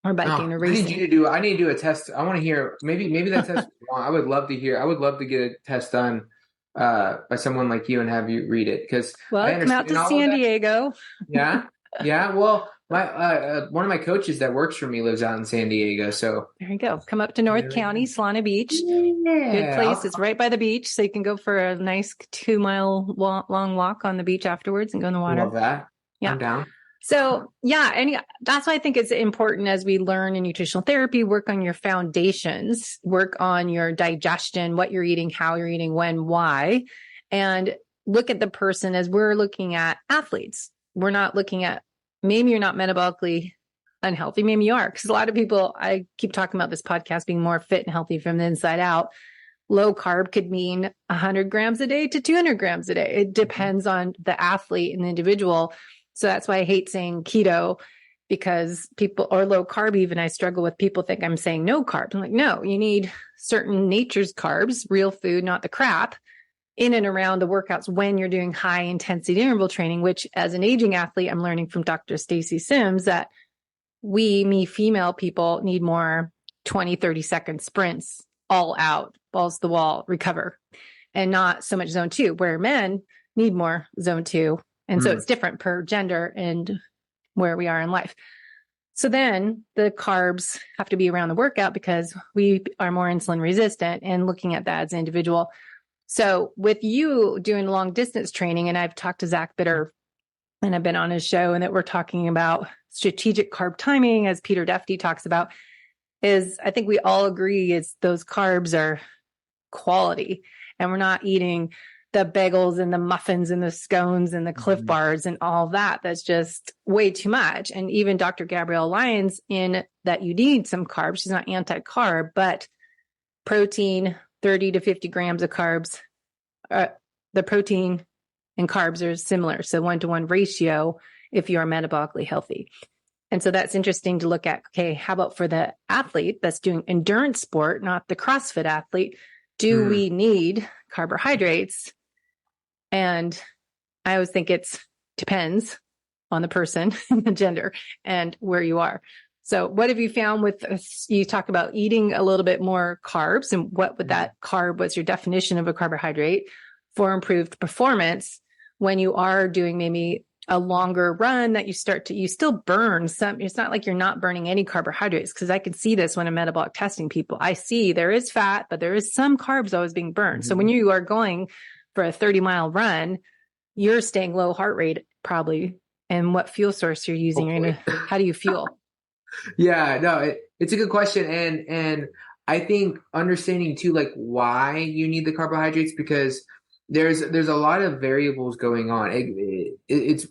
or Oh, biking or racing. I need to do a test. I want to hear maybe that test. I would love to hear. I would love to get a test done by someone like you and have you read it because I Well, come out understand to all of San that. Diego. Yeah, yeah. Well, my one of my coaches that works for me lives out in San Diego, so There you go. Come up to North there we County, go. Solana Beach. Good Yeah, place. It's right by the beach. So you can go for a nice 2-mile long walk on the beach afterwards and go in the I water. love that. Yeah. I'm down. So yeah, and that's why I think it's important as we learn in nutritional therapy, work on your foundations, work on your digestion, what you're eating, how you're eating, when, why, and look at the person as we're looking at athletes. We're not looking at, maybe you're not metabolically unhealthy. Maybe you are. Because a lot of people, I keep talking about this podcast being more fit and healthy from the inside out. Low carb could mean 100 grams a day to 200 grams a day. It depends on the athlete and the individual. So that's why I hate saying keto, because people, or low carb even, I struggle with people think I'm saying no carbs. I'm like, no, you need certain nature's carbs, real food, not the crap, in and around the workouts when you're doing high intensity interval training, which as an aging athlete, I'm learning from Dr. Stacy Sims that female people need more 20, 30-second sprints, all out, balls to the wall, recover, and not so much zone 2, where men need more zone 2. And so it's different per gender and where we are in life. So then the carbs have to be around the workout because we are more insulin resistant, and looking at that as an individual. So with you doing long distance training, and I've talked to Zach Bitter and I've been on his show, and that we're talking about strategic carb timing, as Peter Defty talks about, is I think we all agree is those carbs are quality, and we're not eating the bagels and the muffins and the scones and the Cliff bars and all that. That's just way too much. And even Dr. Gabrielle Lyons, in that you need some carbs, she's not anti-carb, but protein, 30 to 50 grams of carbs, the protein and carbs are similar. So 1-to-1 ratio if you are metabolically healthy. And so that's interesting to look at. Okay, how about for the athlete that's doing endurance sport, not the CrossFit athlete? Do we need carbohydrates? And I always think it depends on the person, the gender, and where you are. So what have you found with, you talk about eating a little bit more carbs, and what would that carb, what's your definition of a carbohydrate for improved performance when you are doing maybe a longer run that you still burn some. It's not like you're not burning any carbohydrates, because I can see this when I'm metabolic testing people. I see there is fat, but there is some carbs always being burned. So when you are going for a 30-mile run, you're staying low heart rate probably. And what fuel source you're using, how do you fuel? Yeah, no, it's a good question. And I think understanding too, like why you need the carbohydrates, because there's a lot of variables going on. It's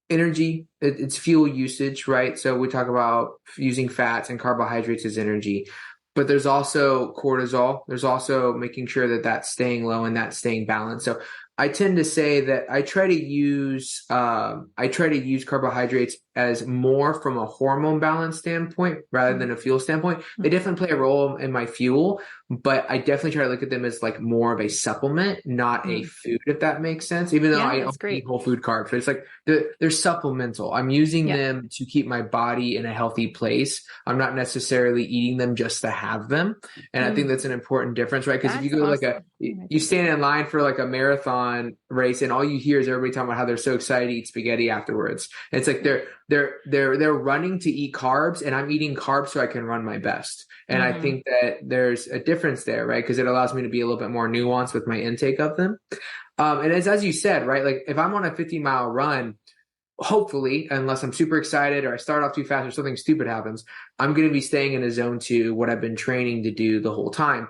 energy, it's fuel usage, right? So we talk about using fats and carbohydrates as energy, but there's also cortisol. There's also making sure that that's staying low and that's staying balanced. So I tend to say that I try to use carbohydrates as more from a hormone balance standpoint rather than a fuel standpoint. They definitely play a role in my fuel, but I definitely try to look at them as like more of a supplement, not a food, if that makes sense. Even though I don't eat whole food carbs, so it's like they're supplemental. I'm using them to keep my body in a healthy place. I'm not necessarily eating them just to have them. And I think that's an important difference, right? Because if you go to you stand in line for like a marathon race, and all you hear is everybody talking about how they're so excited to eat spaghetti afterwards. And it's like they're running to eat carbs, and I'm eating carbs so I can run my best. And I think that there's a difference there, right? Because it allows me to be a little bit more nuanced with my intake of them. And as you said, right, like if I'm on a 50-mile run, hopefully, unless I'm super excited or I start off too fast or something stupid happens, I'm going to be staying in a zone 2, what I've been training to do the whole time.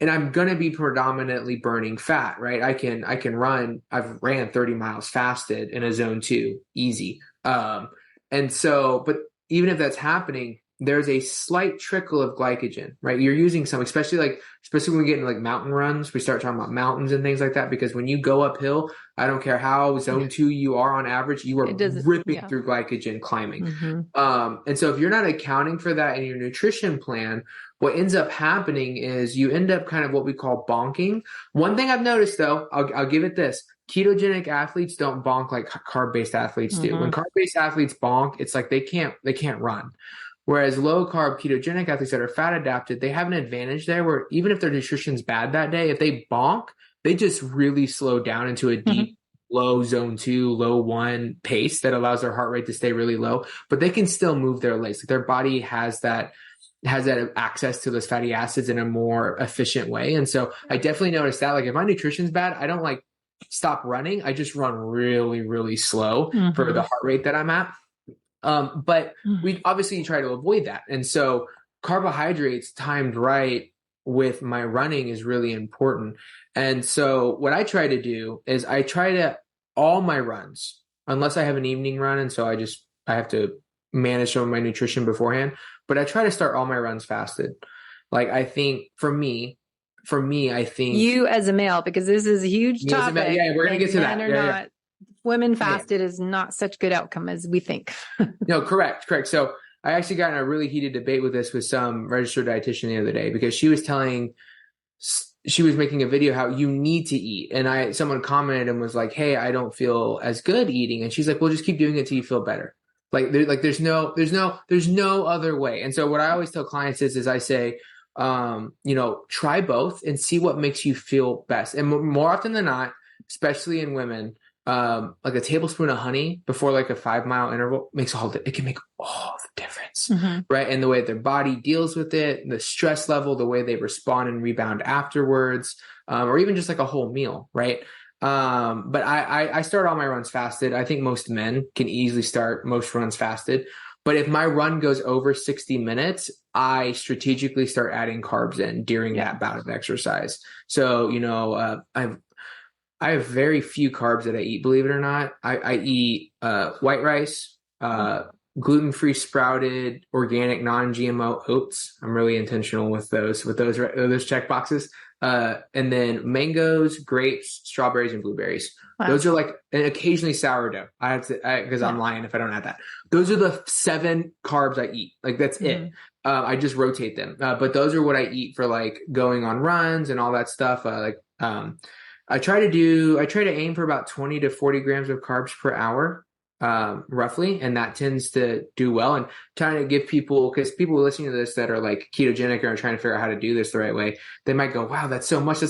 And I'm going to be predominantly burning fat, right? I can run, I've ran 30 miles fasted in a zone 2, easy. And so, but even if that's happening, there's a slight trickle of glycogen, right? You're using some, especially when we get into like mountain runs, we start talking about mountains and things like that, because when you go uphill, I don't care how zone 2 you are on average, you are ripping through glycogen climbing. And so if you're not accounting for that in your nutrition plan, what ends up happening is you end up kind of what we call bonking. One thing I've noticed though, I'll give it this: ketogenic athletes don't bonk like carb-based athletes do. When carb-based athletes bonk, it's like they can't run. Whereas low carb ketogenic athletes that are fat adapted, they have an advantage there where even if their nutrition's bad that day, if they bonk, they just really slow down into a deep low zone 2, low 1 pace that allows their heart rate to stay really low, but they can still move their legs. Like their body has that access to those fatty acids in a more efficient way. And so I definitely noticed that, like, if my nutrition's bad, I don't like stop running. I just run really, really slow for the heart rate that I'm at. But we obviously try to avoid that. And so carbohydrates timed right with my running is really important. And so what I try to do is I try to all my runs, unless I have an evening run. And so I have to manage some of my nutrition beforehand, but I try to start all my runs fasted. Like, I think for me, I think you as a male, because this is a huge topic. Yeah, we're going to get to that. Yeah. Women fasted is not such good outcome as we think. No, correct. So I actually got in a really heated debate with this with some registered dietitian the other day, because she was making a video how you need to eat. And someone commented and was like, hey, I don't feel as good eating. And she's like, well, just keep doing it till you feel better. There's no other way. And so what I always tell clients is I say, try both and see what makes you feel best. And more often than not, especially in women, like a tablespoon of honey before like a 5-mile interval it can make all the difference, right? And the way their body deals with it, the stress level, the way they respond and rebound afterwards, or even just like a whole meal, right? But I start all my runs fasted. I think most men can easily start most runs fasted. But if my run goes over 60 minutes, I strategically start adding carbs in during that bout of exercise. So, I have very few carbs that I eat, believe it or not. I eat white rice, gluten-free sprouted, organic, non-GMO oats. I'm really intentional with those check boxes. And then mangoes, grapes, strawberries, and blueberries. Wow. Those are and occasionally sourdough. I have to, because I'm lying if I don't add that. Those are the 7 carbs I eat. Like, that's it. I just rotate them. But those are what I eat for like going on runs and all that stuff. I try to aim for about 20 to 40 grams of carbs per hour, roughly. And that tends to do well. And trying to give people, because people listening to this that are like ketogenic or are trying to figure out how to do this the right way, they might go, wow, that's so much.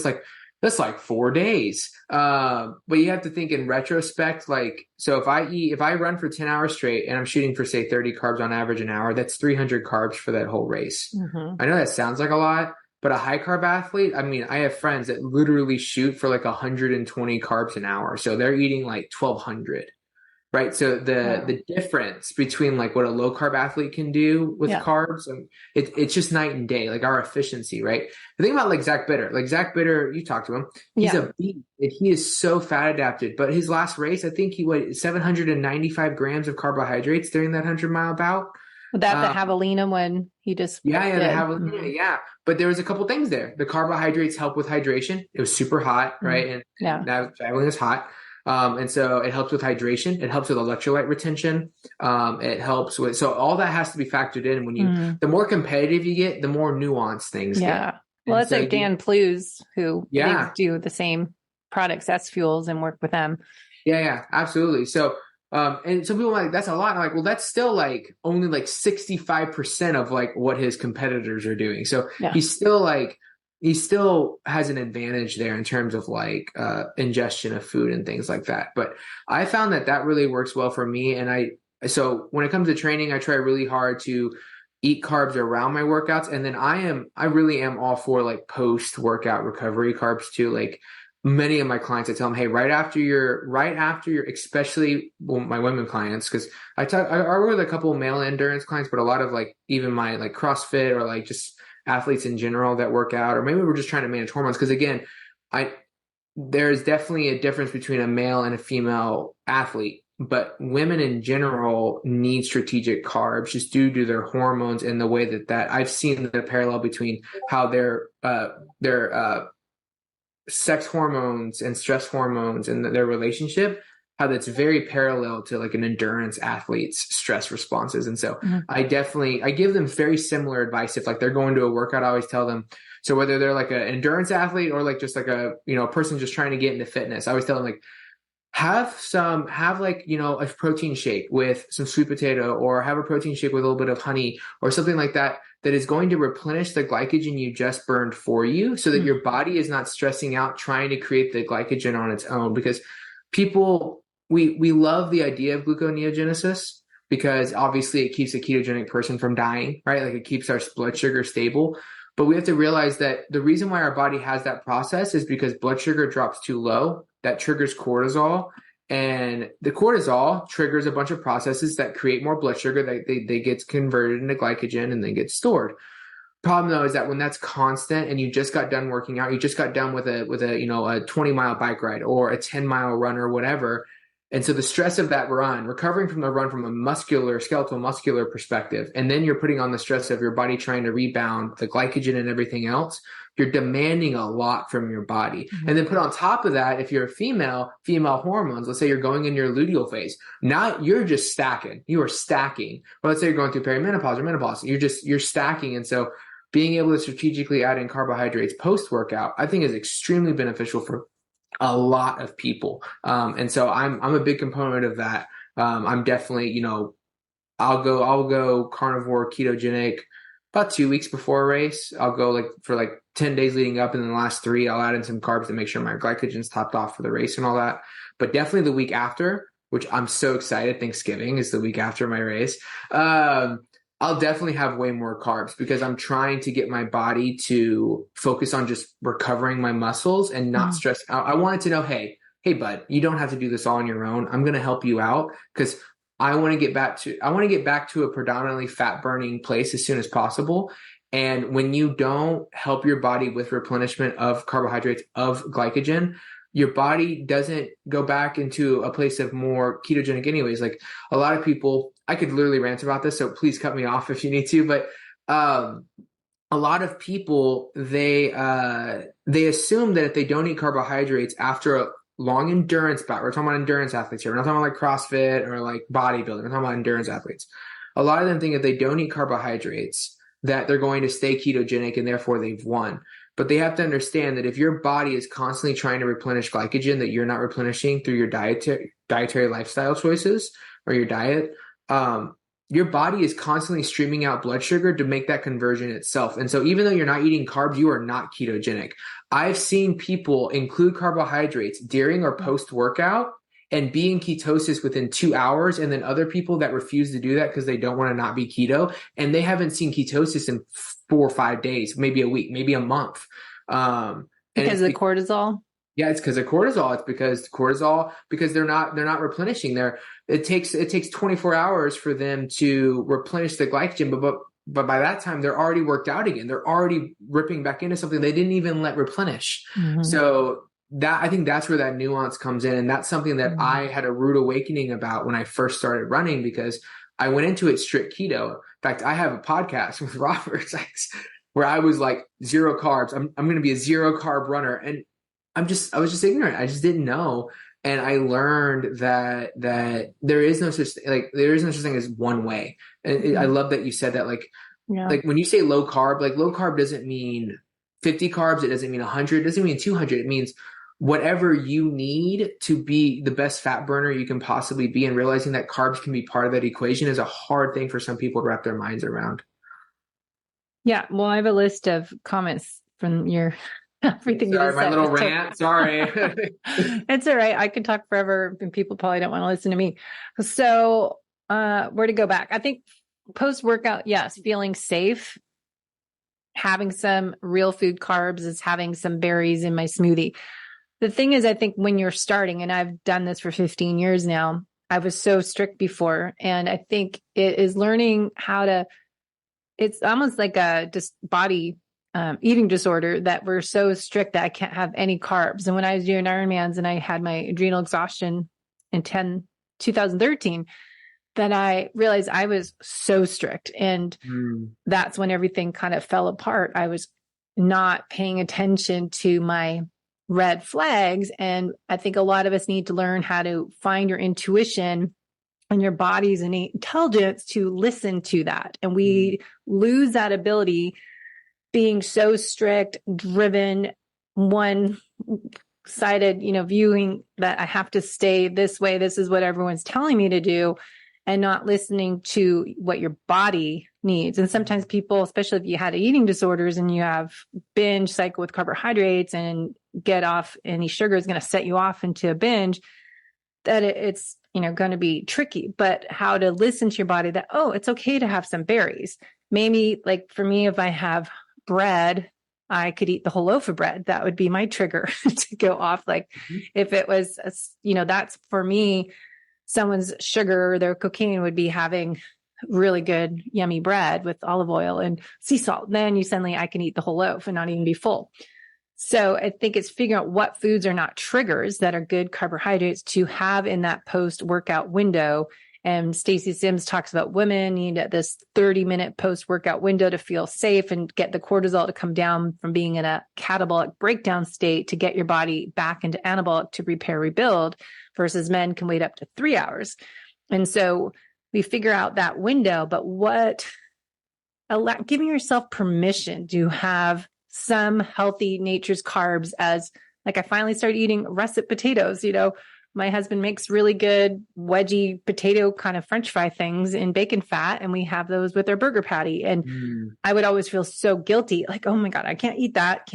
That's like 4 days. But you have to think in retrospect, so if I run for 10 hours straight and I'm shooting for say 30 carbs on average an hour, that's 300 carbs for that whole race. I know that sounds like a lot, but a high carb athlete, I mean, I have friends that literally shoot for like 120 carbs an hour. So they're eating like 1,200, right? So the difference between like what a low carb athlete can do with carbs, it's just night and day, like our efficiency, right? The thing about like Zach Bitter, you talked to him. He's a beast. He is so fat adapted, but his last race, I think he weighed 795 grams of carbohydrates during that 100-mile bout. That the javelina when he just the javelina, But there was a couple things there. The carbohydrates help with hydration. It was super hot, right? And now javelina is hot. And so it helps with hydration. It helps with electrolyte retention. It helps with, so all that has to be factored in when the more competitive you get, the more nuanced things get. Well, it's like Dan Plews, who they do the same products as fuels and work with them. Yeah, absolutely. So, and some people are like, that's a lot. I'm like, well, that's still like only like 65% of like what his competitors are doing. So he still has an advantage there in terms of like ingestion of food and things like that. But I found that really works well for me. And so when it comes to training, I try really hard to eat carbs around my workouts. And then I really am all for like post-workout recovery carbs too. Like, many of my clients, I tell them, hey, right after your, especially my women clients, because I work with a couple of male endurance clients, but a lot of like even my like CrossFit or like just athletes in general that work out, or maybe we're just trying to manage hormones. Because again, there's definitely a difference between a male and a female athlete, but women in general need strategic carbs just due to their hormones and the way that I've seen the parallel between how their sex hormones and stress hormones and their relationship, how that's very parallel to like an endurance athlete's stress responses. And so I give them very similar advice. If like they're going to a workout, I always tell them, so whether they're like an endurance athlete or like just like a person just trying to get into fitness, I always tell them like, have like, a protein shake with some sweet potato, or have a protein shake with a little bit of honey or something like that, that is going to replenish the glycogen you just burned for you, so that your body is not stressing out trying to create the glycogen on its own. Because we love the idea of gluconeogenesis, because obviously it keeps a ketogenic person from dying, right? Like, it keeps our blood sugar stable. But we have to realize that the reason why our body has that process is because blood sugar drops too low. That triggers cortisol, and the cortisol triggers a bunch of processes that create more blood sugar, that they get converted into glycogen and then get stored. Problem though is that when that's constant, and you just got done working out, you just got done with a 20-mile bike ride or a 10-mile run or whatever, and so the stress of that run, recovering from the run from a skeletal muscular perspective, and then you're putting on the stress of your body trying to rebound the glycogen and everything else, you're demanding a lot from your body. And then put on top of that, if you're a female hormones, let's say you're going in your luteal phase, now you're just stacking. You are stacking. Or let's say you're going through perimenopause or menopause, you're stacking. And so being able to strategically add in carbohydrates post-workout, I think, is extremely beneficial for a lot of people. And so I'm a big component of that. I'm definitely, I'll go carnivore ketogenic about 2 weeks before a race. I'll go for 10 days leading up, and then the last 3, I'll add in some carbs to make sure my glycogen's topped off for the race and all that. But definitely the week after, which I'm so excited, Thanksgiving is the week after my race. I'll definitely have way more carbs, because I'm trying to get my body to focus on just recovering my muscles and not stress out. I wanted to know, hey, bud, you don't have to do this all on your own. I'm going to help you out, because I want to get back to a predominantly fat burning place as soon as possible. And when you don't help your body with replenishment of carbohydrates, of glycogen, your body doesn't go back into a place of more ketogenic anyways. Like, a lot of people, I could literally rant about this, so please cut me off if you need to, but a lot of people, they assume that if they don't eat carbohydrates after a long endurance bout, we're talking about endurance athletes here, we're not talking about like CrossFit or like bodybuilding, we're talking about endurance athletes. A lot of them think if they don't eat carbohydrates that they're going to stay ketogenic and therefore they've won. But they have to understand that if your body is constantly trying to replenish glycogen that you're not replenishing through your dietary lifestyle choices or your diet, your body is constantly streaming out blood sugar to make that conversion itself. And so even though you're not eating carbs, you are not ketogenic. I've seen people include carbohydrates during or post-workout and be in ketosis within 2 hours, and then other people that refuse to do that because they don't want to not be keto, and they haven't seen ketosis in 4 or 5 days, maybe a week, maybe a month. Because of the cortisol? Yeah, it's because of cortisol. It's because they're not replenishing it takes 24 hours for them to replenish the glycogen, but by that time they're already worked out again. They're already ripping back into something they didn't even let replenish. So I think that's where that nuance comes in. And that's something that I had a rude awakening about when I first started running, because I went into it strict keto. In fact, I have a podcast with Robert where I was like, 0 carbs. I'm going to be a 0 carb runner. And I was just ignorant. I just didn't know. And I learned that there is no such thing as one way. And I love that you said that, like when you say low carb doesn't mean 50 carbs. It doesn't mean 100. It doesn't mean 200. It means whatever you need to be the best fat burner you can possibly be. And realizing that carbs can be part of that equation is a hard thing for some people to wrap their minds around. Yeah. Well, I have a list of comments from your everything. Sorry, my little rant. Sorry. It's all right. I could talk forever and people probably don't want to listen to me. So where to go back? I think post-workout, yes, feeling safe. Having some real food carbs is having some berries in my smoothie. The thing is, I think when you're starting, and I've done this for 15 years now, I was so strict before. And I think it is learning it's almost like a just body eating disorder, that we're so strict that I can't have any carbs. And when I was doing Ironmans and I had my adrenal exhaustion in 2013, then I realized I was so strict. And that's when everything kind of fell apart. I was not paying attention to my red flags. And I think a lot of us need to learn how to find your intuition and your body's innate intelligence to listen to that. And we lose that ability being so strict, driven, one sided, viewing that I have to stay this way. This is what everyone's telling me to do, and not listening to what your body needs. And sometimes people, especially if you had eating disorders and you have binge cycle with carbohydrates and get off any sugar is going to set you off into a binge, that it's, going to be tricky. But how to listen to your body that, oh, it's okay to have some berries. Maybe like for me, if I have bread, I could eat the whole loaf of bread. That would be my trigger to go off. Like if it was, that's for me, someone's sugar or their cocaine would be having really good, yummy bread with olive oil and sea salt. Then I can eat the whole loaf and not even be full. So I think it's figuring out what foods are not triggers that are good carbohydrates to have in that post-workout window. And Stacey Sims talks about women need this 30-minute post-workout window to feel safe and get the cortisol to come down from being in a catabolic breakdown state to get your body back into anabolic to repair, rebuild, versus men can wait up to 3 hours. And so we figure out that window, but giving yourself permission to have some healthy nature's carbs, as like I finally started eating russet potatoes. My husband makes really good wedgie potato kind of French fry things in bacon fat, and we have those with our burger patty. And I would always feel so guilty, like, oh my God, I can't eat that,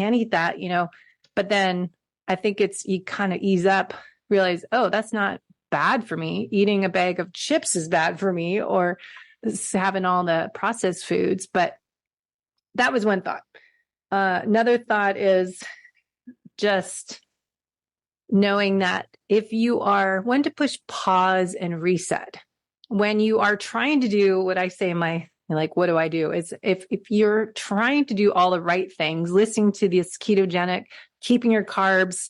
But then I think you kind of ease up, realize, oh, that's not bad for me. Eating a bag of chips is bad for me, or having all the processed foods. But that was one thought. Another thought is just knowing that if you are one to push pause and reset, when you are trying to do what I say in my, what do I do? Is if you're trying to do all the right things, listening to this ketogenic, keeping your carbs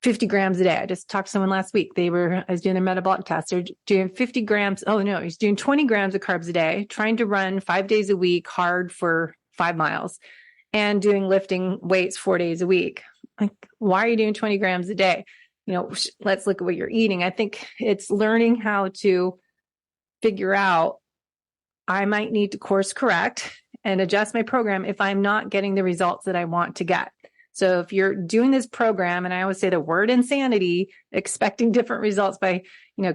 50 grams a day. I just talked to someone last week. I was doing their metabolic test. They're doing 50 grams. Oh no, he's doing 20 grams of carbs a day, trying to run 5 days a week, hard for 5 miles, and doing lifting weights 4 days a week. Like, why are you doing 20 grams a day? Let's look at what you're eating. I think it's learning how to figure out, I might need to course correct and adjust my program if I'm not getting the results that I want to get. So if you're doing this program, and I always say the word insanity, expecting different results by,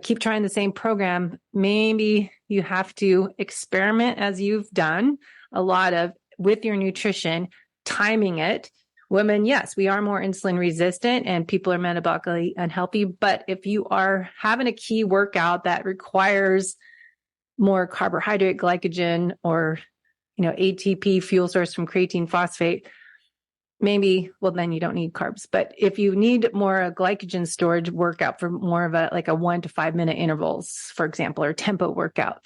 keep trying the same program, maybe you have to experiment as you've done a lot of with your nutrition, timing it. Women, yes, we are more insulin resistant and people are metabolically unhealthy. But if you are having a key workout that requires more carbohydrate, glycogen, or, ATP fuel source from creatine phosphate, then you don't need carbs. But if you need more glycogen storage workout for more of a 1 to 5 minute intervals, for example, or tempo workout,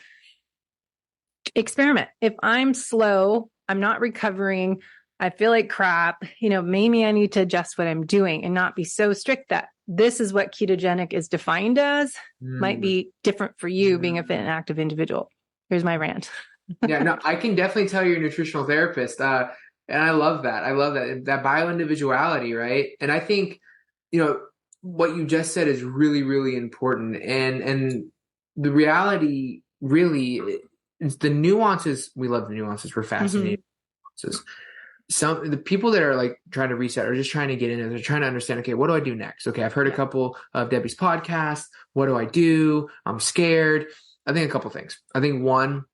experiment. If I'm slow, I'm not recovering, I feel like crap, maybe I need to adjust what I'm doing and not be so strict that this is what ketogenic is defined as. Might be different for you being a fit and active individual. Here's my rant. Yeah, no, I can definitely tell you're a nutritional therapist. And I love that. That bio-individuality, right? And I think, what you just said is really, really important. And the reality really is the nuances. We love the nuances. We're fascinated with nuances. The people that are trying to reset are just trying to get in and they're trying to understand, okay, what do I do next? Okay, I've heard a couple of Debbie's podcasts. What do I do? I'm scared. I think a couple things. I think one,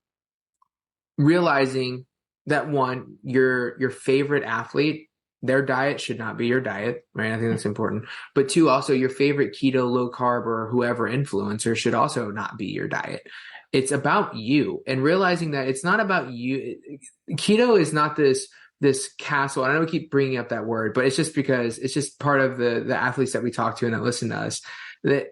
realizing that your favorite athlete, their diet should not be your diet, right? I think that's important. But two, also your favorite keto, low carb, or whoever influencer should also not be your diet. It's about you, and realizing that it's not about you. Keto is not this castle. And I know we keep bringing up that word, but it's just because it's just part of the athletes that we talk to and that listen to us, that,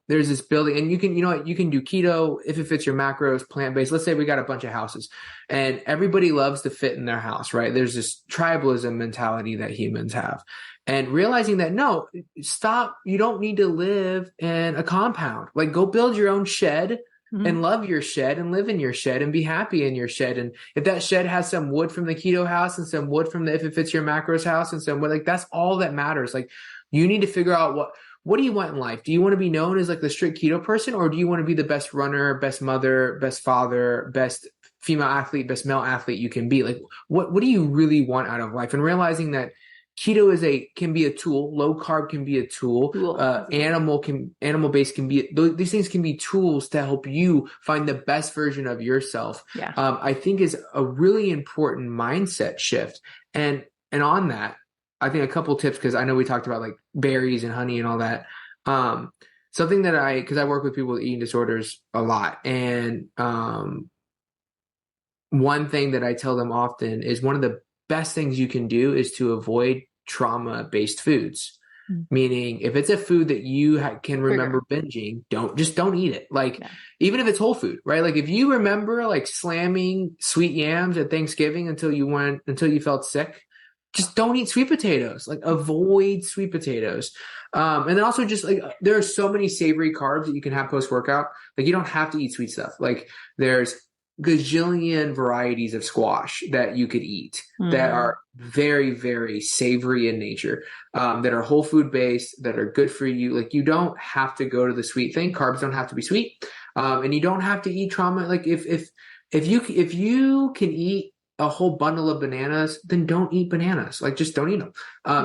there's this building, and you can do keto if it fits your macros, plant-based. Let's say we got a bunch of houses and everybody loves to fit in their house, right? There's this tribalism mentality that humans have, and realizing that, no, stop. You don't need to live in a compound. Go build your own shed. And love your shed and live in your shed and be happy in your shed. And if that shed has some wood from the keto house and some wood from the if it fits your macros house and some wood, that's all that matters. You need to figure out what do you want in life? Do you want to be known as the strict keto person, or do you want to be the best runner, best mother, best father, best female athlete, best male athlete you can be? What do you really want out of life? And realizing that keto can be a tool. Low carb can be a tool. Animal based can be, these things can be tools to help you find the best version of yourself. Yeah. I think is a really important mindset shift. And on that, I think a couple tips, because I know we talked about like berries and honey and all that. Something that because I work with people with eating disorders a lot. And one thing that I tell them often is one of the best things you can do is to avoid trauma-based foods. Meaning if it's a food that you can remember binging, don't eat it. Like, even if it's whole food, right? Like if you remember like slamming sweet yams at Thanksgiving until you felt sick, just don't eat sweet potatoes. Like, avoid sweet potatoes. And then also just like, there are so many savory carbs that you can have post-workout. Like, you don't have to eat sweet stuff. Like, there's gajillion varieties of squash that you could eat that are very, very savory in nature, that are whole food based, that are good for you. Like, you don't have to go to the sweet thing. Carbs don't have to be sweet. And you don't have to eat trauma. Like, if you can eat a whole bundle of bananas, then don't eat bananas. Like, just don't eat them.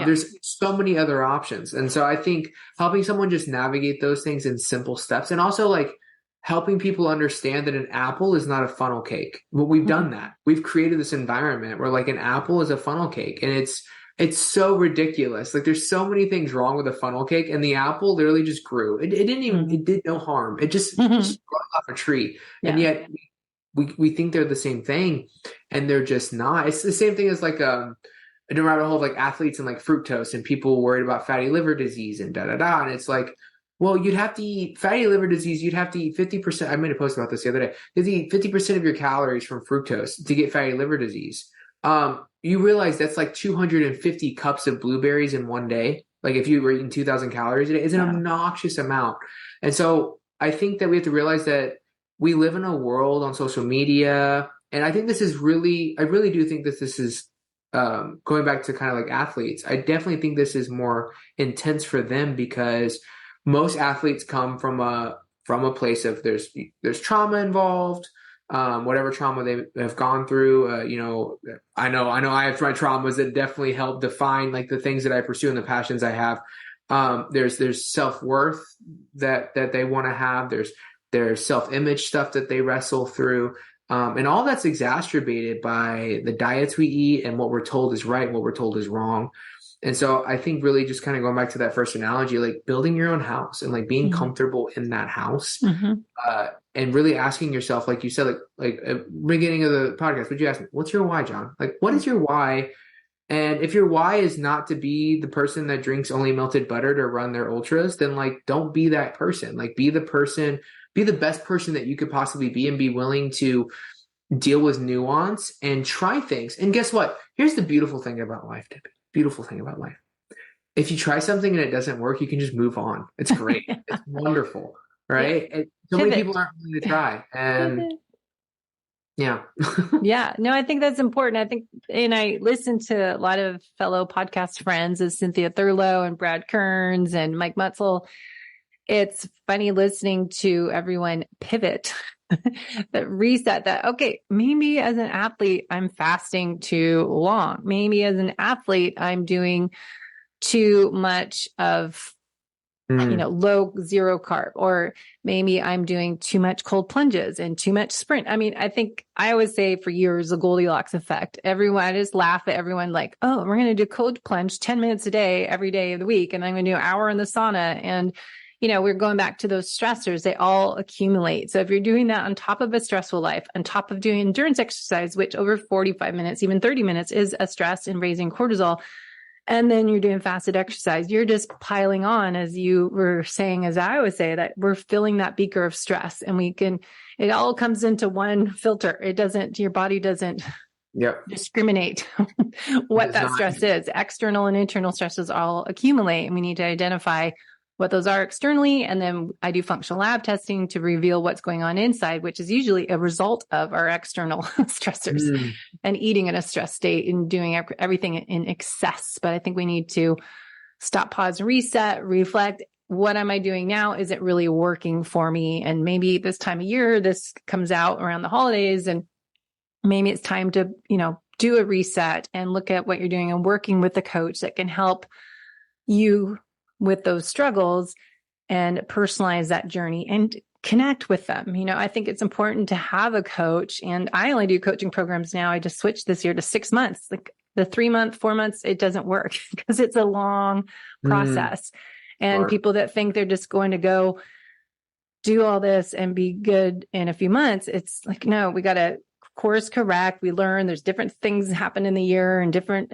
There's so many other options. And so I think helping someone just navigate those things in simple steps, and also like helping people understand that an apple is not a funnel cake. Well, we've done that. We've created this environment where like an apple is a funnel cake, and it's so ridiculous. Like, there's so many things wrong with a funnel cake, and the apple literally just grew. It did no harm. It just grew off a tree. And yet we think they're the same thing, and they're just not. It's the same thing as like a rabbit hole of like athletes and like fructose, and people worried about fatty liver disease and And it's like, well, you'd have to eat fatty liver disease. You'd have to eat 50%. I made a post about this the other day. You have to eat 50% of your calories from fructose to get fatty liver disease. You realize that's like 250 cups of blueberries in one day. Like, if you were eating 2,000 calories a day, it's an obnoxious amount. And so I think that we have to realize that we live in a world on social media. And I think I really do think that this is, going back to kind of like athletes, I definitely think this is more intense for them, because most athletes come from a place of there's trauma involved, whatever trauma they have gone through. I know I have my traumas that definitely help define like the things that I pursue and the passions I have. There's self-worth that they want to have. There's self-image stuff that they wrestle through. And all that's exacerbated by the diets we eat and what we're told is right and what we're told is wrong. And so I think really just kind of going back to that first analogy, like building your own house and like being comfortable in that house, and really asking yourself, like you said, like beginning of the podcast, would you ask me, what's your why, John? Like, what is your why? And if your why is not to be the person that drinks only melted butter to run their ultras, then like, don't be that person. Like, be the best person that you could possibly be, and be willing to deal with nuance and try things. And guess what? Here's the beautiful thing about life, Debbie. Beautiful thing about life. If you try something and it doesn't work, you can just move on. It's great. It's wonderful. Right. And so many people aren't willing to try. And yeah. No, I think that's important. I think, and I listen to a lot of fellow podcast friends, as Cynthia Thurlow and Brad Kearns and Mike Mutzel. It's funny listening to everyone pivot, that reset, that, okay, maybe as an athlete, I'm fasting too long. Maybe as an athlete, I'm doing too much of, low zero carb, or maybe I'm doing too much cold plunges and too much sprint. I mean, I think I always say for years, the Goldilocks effect. I just laugh at everyone like, oh, we're going to do cold plunge 10 minutes a day, every day of the week. And I'm going to do an hour in the sauna. And we're going back to those stressors. They all accumulate. So if you're doing that on top of a stressful life, on top of doing endurance exercise, which over 45 minutes, even 30 minutes is a stress in raising cortisol, and then you're doing fasted exercise, you're just piling on, as you were saying, as I always say, that we're filling that beaker of stress, and it all comes into one filter. Your body doesn't discriminate what that stress is. External and internal stresses all accumulate, and we need to identify what those are externally. And then I do functional lab testing to reveal what's going on inside, which is usually a result of our external stressors and eating in a stress state and doing everything in excess. But I think we need to stop, pause, reset, reflect. What am I doing now? Is it really working for me? And maybe this time of year, this comes out around the holidays, and maybe it's time to, do a reset and look at what you're doing and working with a coach that can help you with those struggles and personalize that journey and connect with them. I think it's important to have a coach, and I only do coaching programs now. I just switched this year to 6 months. Like the 3 month, 4 months, it doesn't work because it's a long process. And people that think they're just going to go do all this and be good in a few months, it's like, no, we got to course correct. We learn there's different things happen in the year and different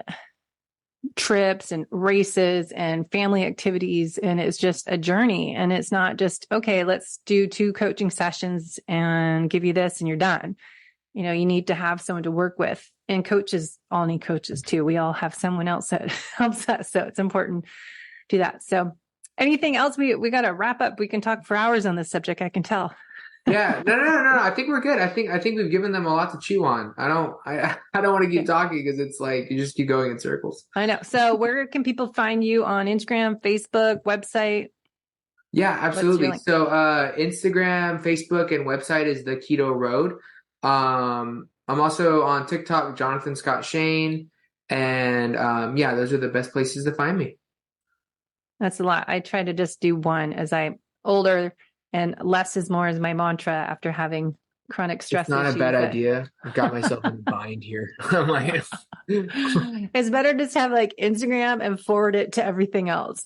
trips and races and family activities. And it's just a journey. And it's not just, okay, let's do 2 coaching sessions and give you this and you're done. You need to have someone to work with, and coaches all need coaches too. We all have someone else that helps us. So it's important to do that. So anything else? We got to wrap up. We can talk for hours on this subject. I can tell. Yeah, no. I think we're good. I think we've given them a lot to chew on. I don't want to keep talking because it's like you just keep going in circles. I know. So where can people find you on Instagram, Facebook, website? Yeah, absolutely. So Instagram, Facebook, and website is the Keto Road. I'm also on TikTok, Jonathan Scott Shane, and those are the best places to find me. That's a lot. I try to just do one as I'm older. And less is more is my mantra after having chronic stress issues. It's not a bad idea. I've got myself in a bind here. I'm like, it's better just to have like Instagram and forward it to everything else.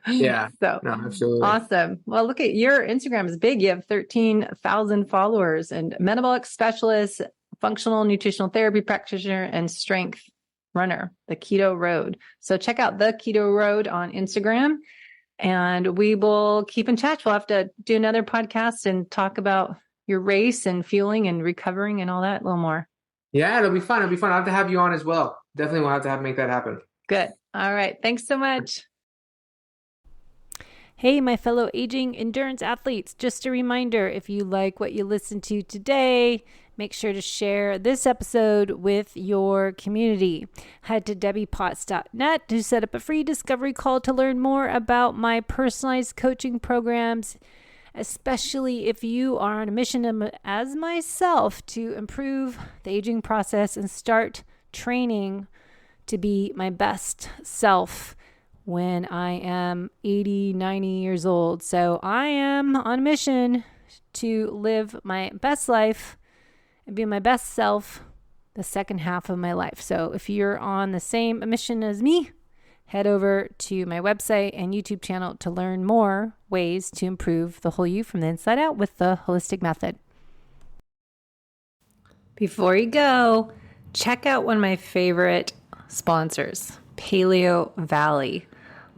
Yeah. So no, absolutely. Awesome. Well, look at your Instagram is big. You have 13,000 followers, and metabolic specialist, functional nutritional therapy practitioner, and strength runner, the Keto Road. So check out the Keto Road on Instagram. And we will keep in touch. We'll have to do another podcast and talk about your race and fueling and recovering and all that a little more. Yeah, it'll be fun. I'll have to have you on as well. Definitely we'll have to make that happen. Good. All right. Thanks so much. Hey, my fellow aging endurance athletes, just a reminder, if you like what you listened to today, make sure to share this episode with your community. Head to debbiepotts.net to set up a free discovery call to learn more about my personalized coaching programs, especially if you are on a mission as myself to improve the aging process and start training to be my best self when I am 80, 90 years old. So I am on a mission to live my best life and be my best self the second half of my life. So if you're on the same mission as me, head over to my website and YouTube channel to learn more ways to improve the whole you from the inside out with the Holistic Method. Before you go, check out one of my favorite sponsors, Paleo Valley.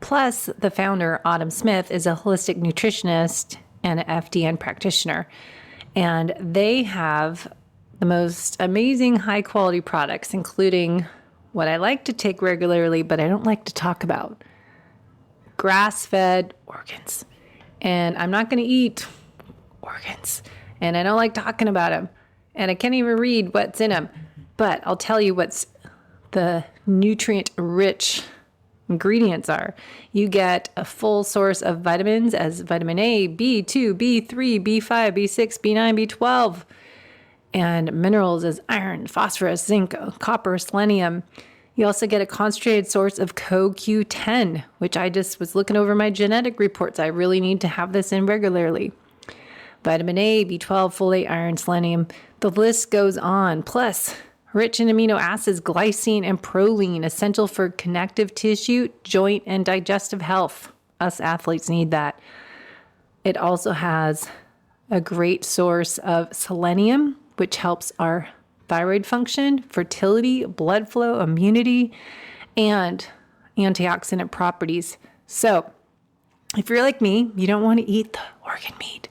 Plus, the founder, Autumn Smith, is a holistic nutritionist and an FDN practitioner. And they have the most amazing high quality products, including what I like to take regularly, but I don't like to talk about: grass-fed organs. And I'm not going to eat organs. And I don't like talking about them. And I can't even read what's in them. But I'll tell you what's the nutrient-rich ingredients are. You get a full source of vitamins as vitamin A, B2, B3, B5, B6, B9, B12, and minerals as iron, phosphorus, zinc, copper, selenium. You also get a concentrated source of CoQ10, which I just was looking over my genetic reports. I really need to have this in regularly. Vitamin A, B12, folate, iron, selenium. The list goes on. Plus, rich in amino acids, glycine, and proline, essential for connective tissue, joint, and digestive health. Us athletes need that. It also has a great source of selenium, which helps our thyroid function, fertility, blood flow, immunity, and antioxidant properties. So if you're like me, you don't want to eat the organ meat.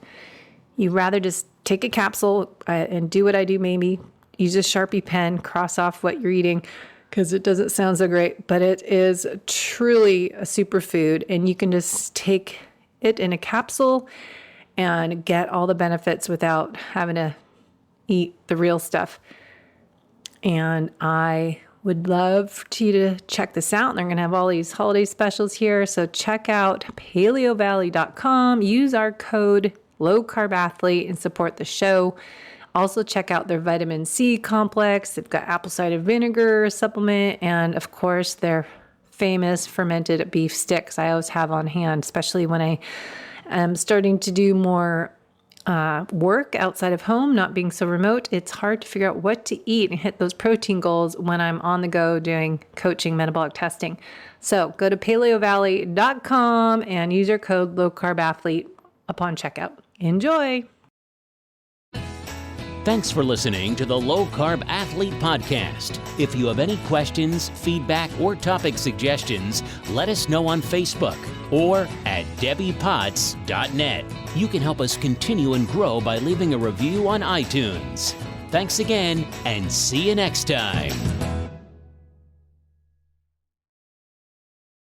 You'd rather just take a capsule and do what I do, maybe use a Sharpie pen, cross off what you're eating, because it doesn't sound so great, but it is truly a superfood, and you can just take it in a capsule and get all the benefits without having to eat the real stuff. And I would love for you to check this out. They're going to have all these holiday specials here. So check out paleovalley.com. Use our code low-carb athlete and support the show. Also, check out their vitamin C complex. They've got apple cider vinegar supplement, and of course, their famous fermented beef sticks I always have on hand, especially when I am starting to do more work outside of home, not being so remote. It's hard to figure out what to eat and hit those protein goals when I'm on the go doing coaching, metabolic testing. So go to paleovalley.com and use your code lowcarbathlete upon checkout. Enjoy. Thanks for listening to the Low Carb Athlete Podcast. If you have any questions, feedback, or topic suggestions, let us know on Facebook or at debbiepotts.net. You can help us continue and grow by leaving a review on iTunes. Thanks again, and see you next time.